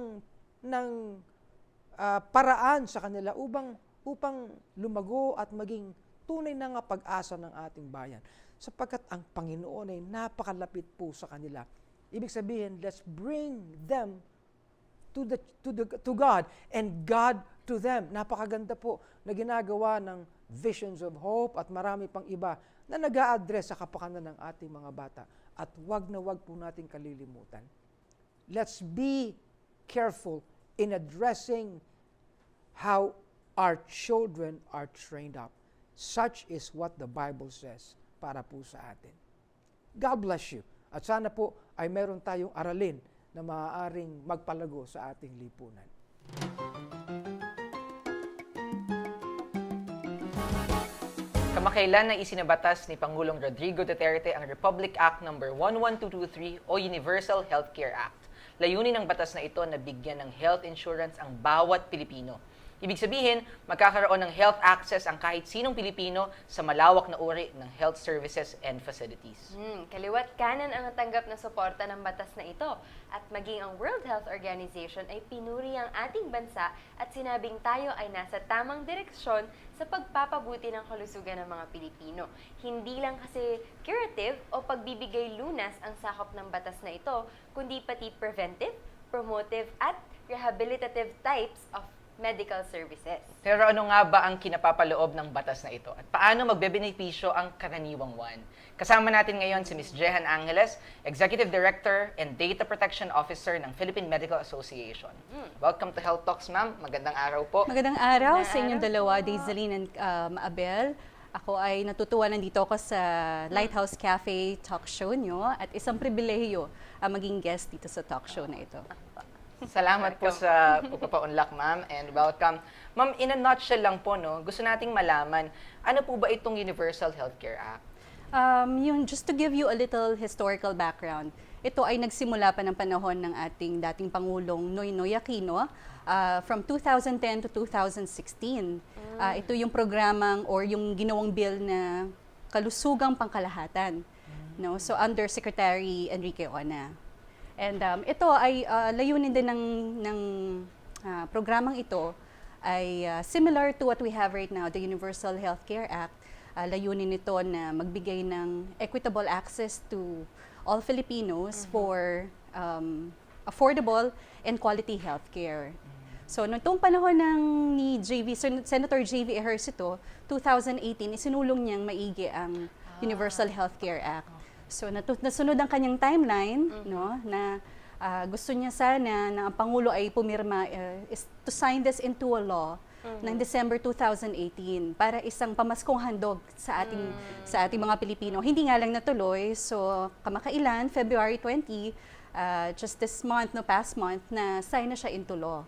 paraan sa kanila upang lumago at maging tunay na nga pag-asa ng ating bayan. Sapagkat ang Panginoon ay napakalapit po sa kanila. Ibig sabihin, let's bring them to God and God to them. Napakaganda po na ginagawa ng Visions of Hope at marami pang iba na nag-a-address sa kapakanan ng ating mga bata. At wag na wag po natin kalilimutan. Let's be careful in addressing how our children are trained up. Such is what the Bible says para po sa atin. God bless you. At sana po ay meron tayong aralin na maaaring magpalago sa ating lipunan. Kamakailan na isinabatas ni Pangulong Rodrigo Duterte ang Republic Act No. 11223 o Universal Healthcare Act. Layunin ng batas na ito na bigyan ng health insurance ang bawat Pilipino. Ibig sabihin, magkakaroon ng health access ang kahit sinong Pilipino sa malawak na uri ng health services and facilities. Kaliwat kanan ang tanggap na suporta ng batas na ito at maging ang World Health Organization ay pinuri ang ating bansa at sinabing tayo ay nasa tamang direksyon sa pagpapabuti ng kalusugan ng mga Pilipino. Hindi lang kasi curative o pagbibigay lunas ang sakop ng batas na ito, kundi pati preventive, promotive at rehabilitative types of medical services. Pero ano nga ba ang kinapapaloob ng batas na ito? At paano magbebenepisyo ang karaniwang one? Kasama natin ngayon si Ms. Jehan Angeles, Executive Director and Data Protection Officer ng Philippine Medical Association. Welcome to Health Talks, ma'am. Magandang araw po. Magandang araw sa inyong dalawa, Daisaline and Abel. Ako ay natutuwa nandito ako sa Lighthouse Cafe talk show nyo at isang pribilehiyo maging guest dito sa talk show na ito. Salamat po sa pagpapaunlak, ma'am, and welcome. Ma'am, in a nutshell lang po, no, gusto nating malaman, ano po ba itong Universal Healthcare Act? Just to give you a little historical background, ito ay nagsimula pa ng panahon ng ating dating Pangulong Noynoy Aquino from 2010 to 2016. Ito yung programang or yung ginawang bill na kalusugang pangkalahatan. No? So under Secretary Enrique Ona. And ito ay layunin din ng programang ito ay similar to what we have right now, the Universal Healthcare Act. Layunin nito na magbigay ng equitable access to all Filipinos for affordable and quality healthcare. So, noong panahon ni Senator J.V. Ejercito, 2018, isinulong niyang maigi ang Universal Healthcare Act. So, nasunod ang kanyang timeline, no, na gusto niya sana na ang Pangulo ay pumirma is to sign this into a law ng December 2018 para isang pamaskong handog sa ating mga Pilipino. Hindi nga lang natuloy, so kamakailan, February 20, just this month, no, past month, na sign na siya into law.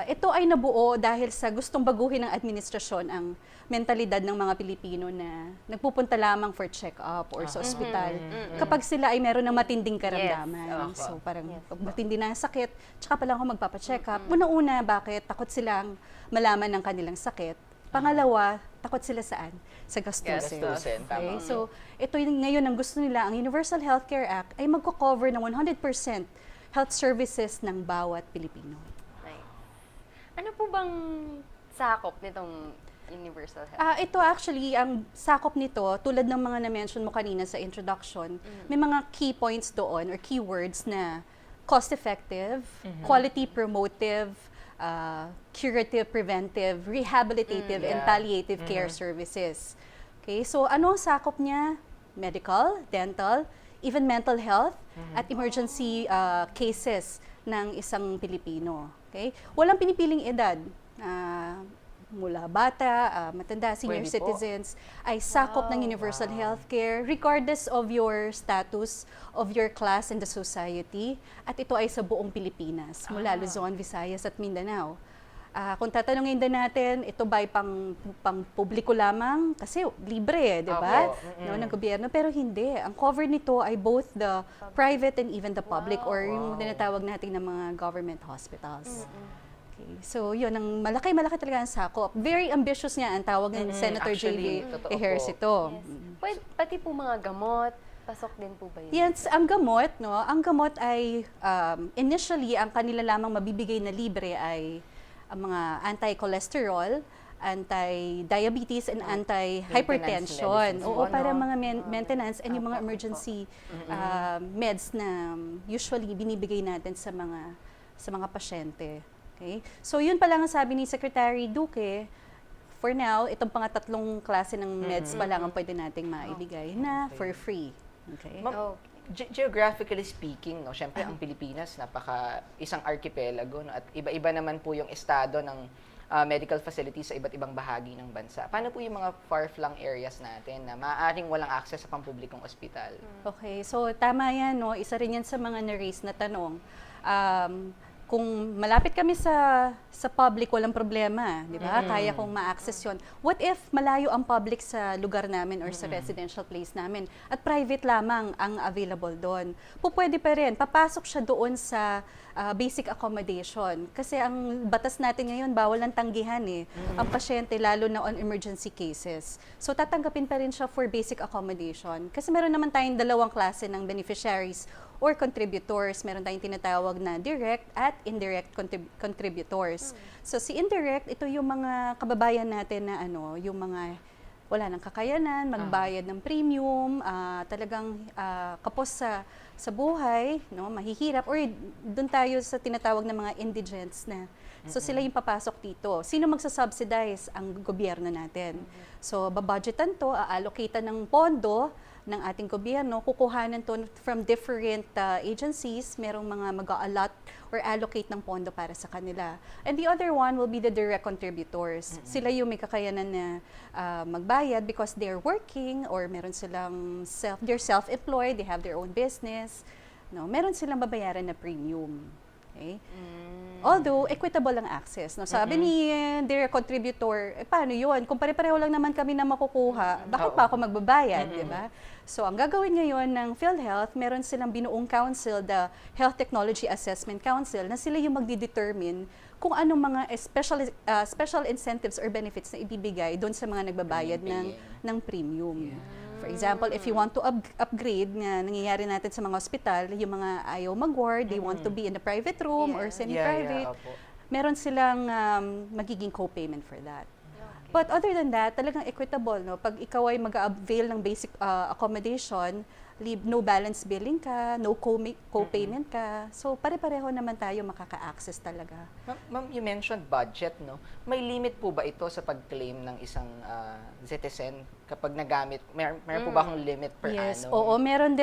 Ito ay nabuo dahil sa gustong baguhin ng administrasyon ang mentalidad ng mga Pilipino na nagpupunta lamang for check-up or sa ospital kapag sila ay meron ng matinding karamdaman. Yes. So parang pag matindi na ang sakit, tsaka pa lang ako magpapacheck up. Una-una, bakit? Takot silang malaman ng kanilang sakit. Pangalawa, takot sila saan? Sa gastusin. Gastusin, tama. So ito yung ngayon ang gusto nila, ang Universal Healthcare Act ay magko-cover ng 100% health services ng bawat Pilipino. Ano po bang sakop nitong Universal Health? Ito actually, ang sakop nito, tulad ng mga na-mention mo kanina sa introduction, may mga key points doon or keywords na cost-effective, quality promotive, curative, preventive, rehabilitative, and palliative care services. Okay, so ano ang sakop niya? Medical, dental, even mental health, at emergency cases ng isang Pilipino. Okay? Walang pinipiling edad. Mula bata, matanda, senior Pwede po. citizens, ay sakop ng universal healthcare regardless of your status, of your class in the society. At ito ay sa buong Pilipinas, mula Luzon, Visayas at Mindanao. Kung tatanungin din natin, ito ba ay pang publiko lamang? Kasi libre, di ba? No, ng gobyerno. Pero hindi. Ang cover nito ay both the private and even the public or yung tinatawag natin ng mga government hospitals. Okay. So, yun, ang malaki talaga ang sakop. Very ambitious nga ang tawag ng Senator Actually, J.B. totoo Ejercito ito. Pwede, pati po mga gamot, pasok din po ba yun? Yes, ang gamot, no? Ang gamot ay initially ang kanila lamang mabibigay na libre ay ang mga anti-cholesterol, anti-diabetes, and anti-hypertension. Maintenance medicines Oo, po, para no? mga maintenance and yung mga emergency meds na usually binibigay natin sa mga pasyente. Okay? So yun pa lang ang sabi ni Secretary Duque, for now, itong pangatlong klase ng meds pa lang ang pwede nating maibigay na for free. Okay? Ma'am, geographically speaking, no, syempre ang Pilipinas isang archipelago, no, at iba-iba naman po yung estado ng medical facilities sa iba't ibang bahagi ng bansa. Paano po yung mga far-flung areas natin na maaaring walang access sa pampublikong ospital? Okay, so tama yan, no? Isa rin yan sa mga na-raise na tanong. Kung malapit kami sa public, walang problema, di ba? Kaya kong ma-access yun. What if malayo ang public sa lugar namin or sa residential place namin at private lamang ang available doon? Pwede pa rin, papasok siya doon sa basic accommodation. Kasi ang batas natin ngayon, bawal ang tanggihan ang pasyente, lalo na on emergency cases. So tatanggapin pa rin siya for basic accommodation. Kasi meron naman tayong dalawang klase ng beneficiaries or contributors. Meron tayong tinatawag na direct at indirect contributors. So si indirect, ito yung mga kababayan natin na yung mga wala ng kakayanan, magbayad ng premium, talagang kapos sa buhay, no, mahihirap, or doon tayo sa tinatawag na mga indigents na. So sila yung papasok dito. Sino magsasubsidize? Ang gobyerno natin. So babudgetan to, aallocatean ng pondo ng ating gobyerno, kukuhanan to from different agencies, merong mga mag-a-allot or allocate ng pondo para sa kanila. And the other one will be the direct contributors. Sila yung may kakayanan na magbayad because they're working or meron silang they're self-employed, they have their own business. No, meron silang babayaran na premium. Okay? Although, equitable ang access. No? Sabi ni direct contributor, paano yun? Kung pare-pareho lang naman kami na makukuha, bakit pa ako magbabayad, di ba? So, ang gagawin ngayon ng PhilHealth, meron silang binuong council, the Health Technology Assessment Council, na sila yung magdi-determine kung anong mga special incentives or benefits na ibibigay doon sa mga nagbabayad ng premium. For example, if you want to upgrade na nangyayari natin sa mga ospital, yung mga ayaw mag-ward, they want to be in a private room or semi-private, meron silang magiging co-payment for that. But other than that, talagang equitable. No? Pag ikaw ay mag-avail ng basic accommodation, no balance billing ka, no co-payment ka. So, pare-pareho naman tayo makaka-access talaga. Ma'am, you mentioned budget, no? May limit po ba ito sa pag-claim ng isang citizen kapag nagamit? Meron po ba akong limit per Yes, annum? oo, meron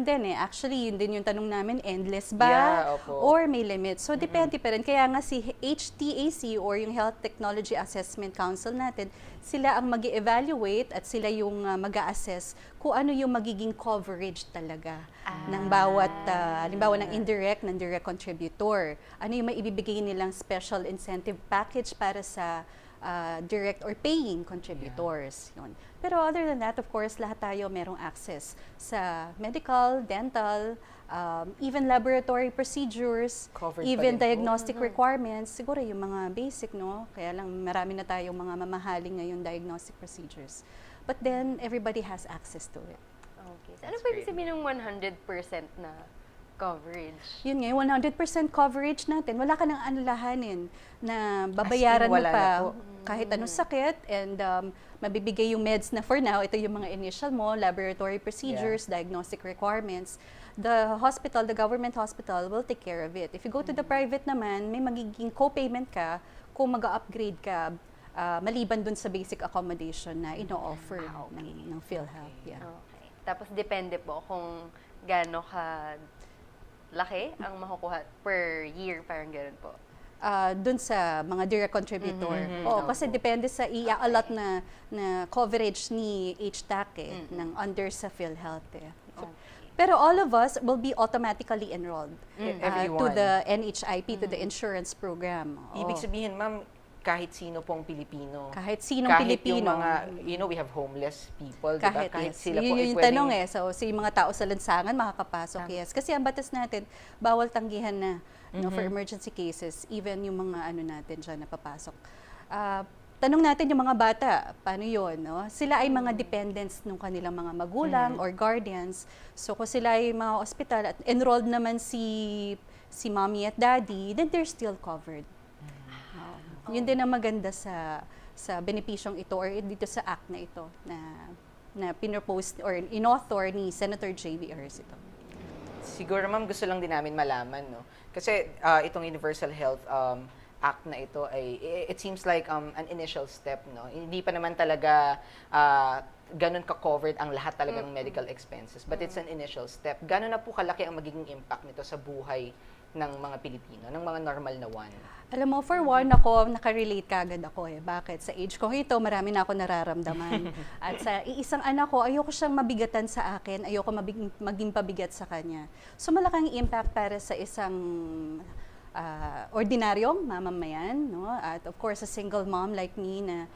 din eh. Actually, yun din yung tanong namin, endless ba? Yeah, opo. Or may limit? So, depende pa rin. Kaya nga si HTAC or yung Health Technology Assessment Council natin, sila ang mag-evaluate at sila yung mag-a-assess kung ano yung magiging coverage talaga ng bawat, halimbawa ng indirect, ng direct contributor. Ano yung maibibigay nilang special incentive package para sa direct or paying contributors. Yun. Pero other than that, of course, lahat tayo merong access sa medical, dental, even laboratory procedures, Covered pa even din po. diagnostic requirements. Siguro yung mga basic, no? Kaya lang marami na tayong mga mamahaling ngayon diagnostic procedures. But then, everybody has access to it. Okay. So, ano pa ibig sabihin ng 100% na coverage? Yun nga, 100% coverage natin. Wala ka nang alalahanin na babayaran mo wala na pa po. kahit anong sakit and mabibigay yung meds na for now. Ito yung mga initial mo, laboratory procedures, diagnostic requirements. The hospital, the government hospital will take care of it. If you go to the private naman, may magiging co-payment ka kung mag-upgrade ka maliban dun sa basic accommodation na ino-offer ng PhilHealth. Yeah. Okay. Tapos depende po kung gaano ka laki ang makukuha per year, parang gano'n po. Dun sa mga direct contributor. Oo, kasi depende sa i-allot na coverage ni HTAC ng under sa PhilHealth. Pero all of us will be automatically enrolled to Everyone. the NHIP, to the insurance program. Ibig sabihin, ma'am, kahit sino pong Pilipino. Kahit sinong kahit Pilipino. yung mga, we have homeless people, Kahit, diba? Kahit yes. sila po Yun ay yung pwedeng... tanong so yung mga tao sa lansangan makakapasok, yes. Kasi ang batas natin, bawal tanggihan na no, for emergency cases, even yung mga natin dyan napapasok. Tanong natin yung mga bata, paano yun? No? Sila ay mga dependents ng kanilang mga magulang or guardians. So kung sila ay mga ospital at enrolled naman si mommy at daddy, then they're still covered. Yun din ang maganda sa benepisyong ito or dito sa act na ito na pinropose or in-author ni Senator J.B. Ejercito. Siguro, ma'am, gusto lang din namin malaman, no? Kasi itong Universal Health Act na ito ay, it seems like an initial step, no? Hindi pa naman talaga ganun ka-covered ang lahat talaga ng medical expenses. But it's an initial step. Gano'n na po kalaki ang magiging impact nito sa buhay ng mga Pilipino, ng mga normal na one? Alam mo, for one, ako, nakarelate kagad ako Bakit? Sa age ko ito, marami na ako nararamdaman. At sa iisang anak ko, ayoko siyang mabigatan sa akin, ayoko maging pabigat sa kanya. So malaking impact para sa isang ordinaryong mamamayan, no? At of course, a single mom like me na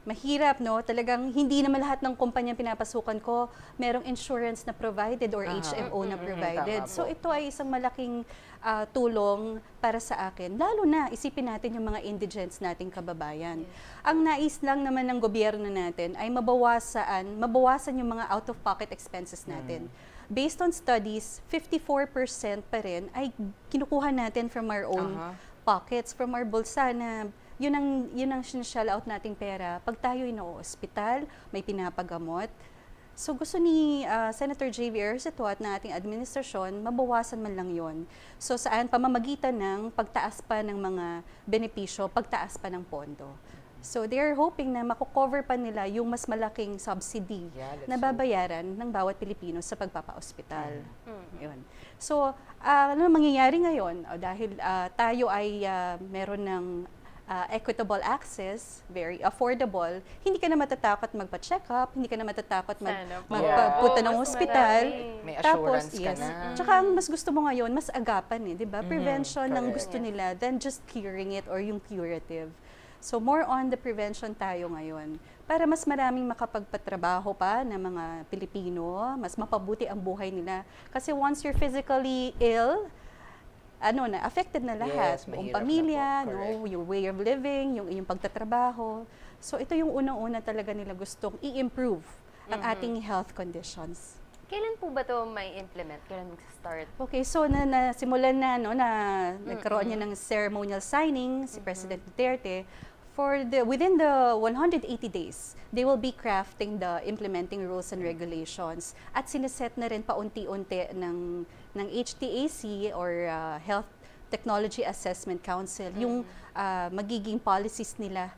mahirap, no? Talagang hindi naman lahat ng kumpanya pinapasukan ko, merong insurance na provided or HMO na provided. So ito ay isang malaking tulong para sa akin. Lalo na, isipin natin yung mga indigents nating kababayan. Ang nais lang naman ng gobyerno natin ay mabawasan yung mga out-of-pocket expenses natin. Based on studies, 54% pa rin ay kinukuha natin from our own pockets, from our bulsa na yun ang sinashell out nating pera. Pag tayo ino-ospital, may pinapagamot. So gusto ni Senator J.V. Ejercito at na ating administrasyon, mabawasan man lang yon. So saan pamamagitan ng pagtaas pa ng mga benepisyo, pagtaas pa ng pondo. So they are hoping na mako-cover pa nila yung mas malaking subsidy na babayaran ng bawat Pilipino sa pagpapa-ospital. Yun. So ano mangyayari ngayon? Dahil tayo ay meron ng equitable access, very affordable, hindi ka na matatakot magpa-check up, hindi ka na matatakot magpunta ng ospital. May assurance Tapos, ka na. Tsaka ang mas gusto mo ngayon, mas agapan di ba? Prevention ang gusto nila than just curing it or yung curative. So more on the prevention tayo ngayon para mas maraming makapagpatrabaho pa ng mga Pilipino, mas mapabuti ang buhay nila. Kasi once you're physically ill, affected na lahat. Buong pamilya, your way of living, yung iyong pagtatrabaho. So ito yung unang-una talaga nila gustong i-improve ang ating health conditions. Kailan po ba ito may implement? Kailan mag-start? Okay, so simulan na nagkaroon niya ng ceremonial signing si President Duterte. Within the 180 days, they will be crafting the implementing rules and regulations at sineset na rin paunti-unti ng HTAC or Health Technology Assessment Council yung magiging policies nila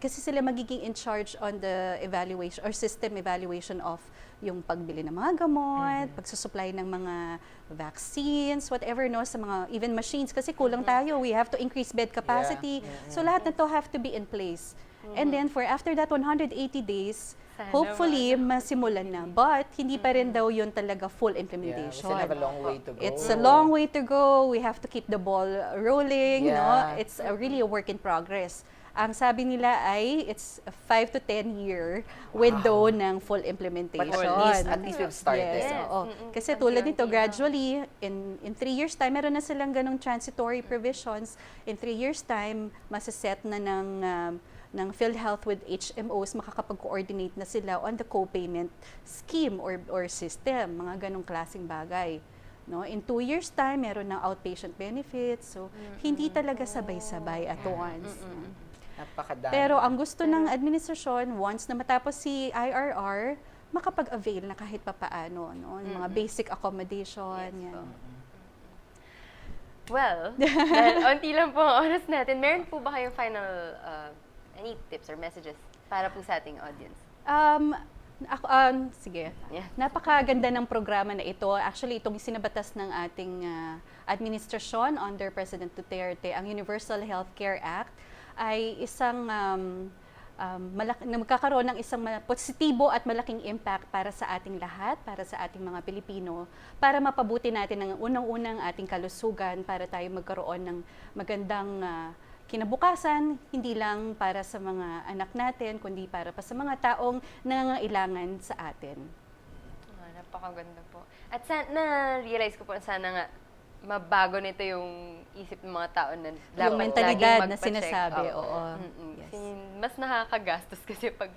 kasi sila magiging in charge on the evaluation or system evaluation of yung pagbili ng mga gamot, pagsusupply ng mga vaccines, whatever sa mga even machines kasi kulang tayo, we have to increase bed capacity. So lahat na to have to be in place. And then after that 180 days, Sana hopefully masimulan na. But hindi pa rin daw yun talaga full Yeah, we implementation. still have a long way to go. It's a long way to go. We have to keep the ball rolling, Yeah. It's really a work in progress. Ang sabi nila ay it's a 5 to 10 year window ng full implementation. But at least we've started. Yes, oo. Kasi tulad nito, gradually, in 3 years time, meron na silang ganong transitory provisions. In 3 years time, masaset na ng PhilHealth with HMOs, makakapag-coordinate na sila on the co-payment scheme or system, mga ganong klaseng bagay. No, in 2 years time, meron ng outpatient benefits. So, hindi talaga sabay-sabay at once. Napakadami. Pero ang gusto ng administrasyon, once na matapos si IRR, makapag-avail na kahit papaano, no? Yung mga basic accommodation, yan. Well, dahil onti lang po ang oras natin, meron po ba kayong final, any tips or messages para po sa ating audience? Sige. Yeah. Napakaganda ng programa na ito. Actually, itong sinabatas ng ating administrasyon under President Duterte, ang Universal Healthcare Act, ay isang magkakaroon ng isang positibo at malaking impact para sa ating lahat, para sa ating mga Pilipino, para mapabuti natin ang unang-unang ating kalusugan, para tayo magkaroon ng magandang kinabukasan, hindi lang para sa mga anak natin, kundi para pa sa mga taong nangangailangan sa atin. Napakaganda po. At na-realize ko po sana nga, mabago nito yung isip ng mga tao na dapat Yung mentalidad laging na sinasabi, magpa-check up. oo. Yes. Mas nakakagastos kasi pag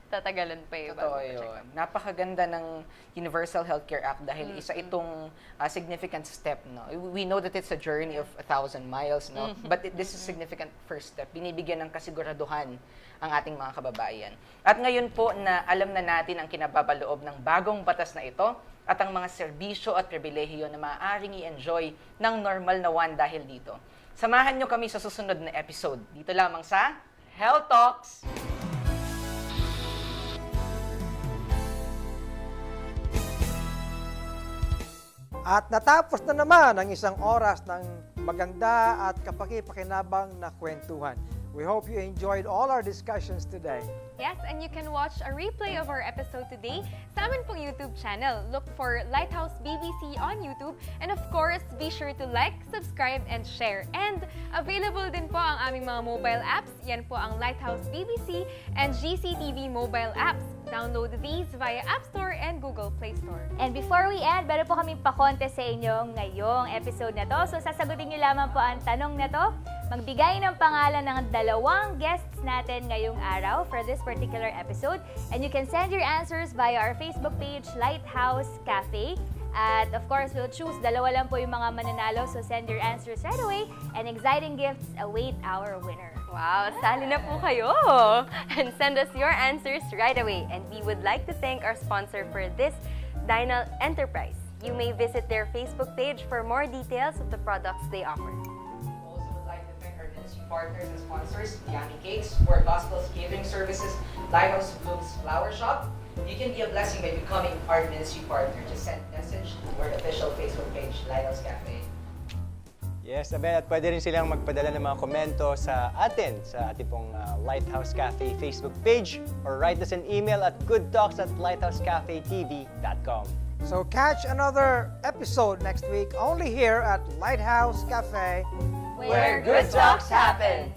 tatagalan pa yung Totoo yun. Napakaganda ng Universal Healthcare Act dahil isa itong significant step. No? We know that it's a journey of 1,000 miles, no? But this is a significant first step. Binibigyan ng kasiguraduhan ang ating mga kababayan. At ngayon po na alam na natin ang kinababaloob ng bagong batas na ito at ang mga serbisyo at pribilehiyo na maaaring i-enjoy ng normal na one dahil dito. Samahan nyo kami sa susunod na episode. Dito lamang sa Health Talks! At natapos na naman ang isang oras ng maganda at kapaki-pakinabang na kwentuhan. We hope you enjoyed all our discussions today. Yes, and you can watch a replay of our episode today sa amin pong YouTube channel. Look for Lighthouse BBC on YouTube. And of course, be sure to like, subscribe, and share. And available din po ang aming mga mobile apps. Yan po ang Lighthouse BBC and GCTV mobile apps. Download these via App Store and Google Play Store. And before we end, meron po kaming pa-contest sa inyo ngayong episode na to. So sasagutin nyo lamang po ang tanong na to. Magbigay ng pangalan ng 2 guests natin ngayong araw for this particular episode. And you can send your answers via our Facebook page, Lighthouse Cafe. At of course, we'll choose 2 lang po yung mga mananalo. So send your answers right away. And exciting gifts await our winner. Wow, sali na po kayo! And send us your answers right away. And we would like to thank our sponsor for this, Dynal Enterprise. You may visit their Facebook page for more details of the products they offer. Also would like to thank our ministry partners and sponsors, Yummy Cakes, for Gospel's Catering Services, Lighthouse Blooms Flower Shop. You can be a blessing by becoming our ministry partner. Just send a message to our official Facebook page, Lighthouse Cafe. Yes, Abel, at pwede rin silang magpadala ng mga komento sa atin, sa ating pong Lighthouse Cafe Facebook page, or write us an email at goodtalks@lighthousecafetv.com. So catch another episode next week only here at Lighthouse Cafe. Where good talks happen.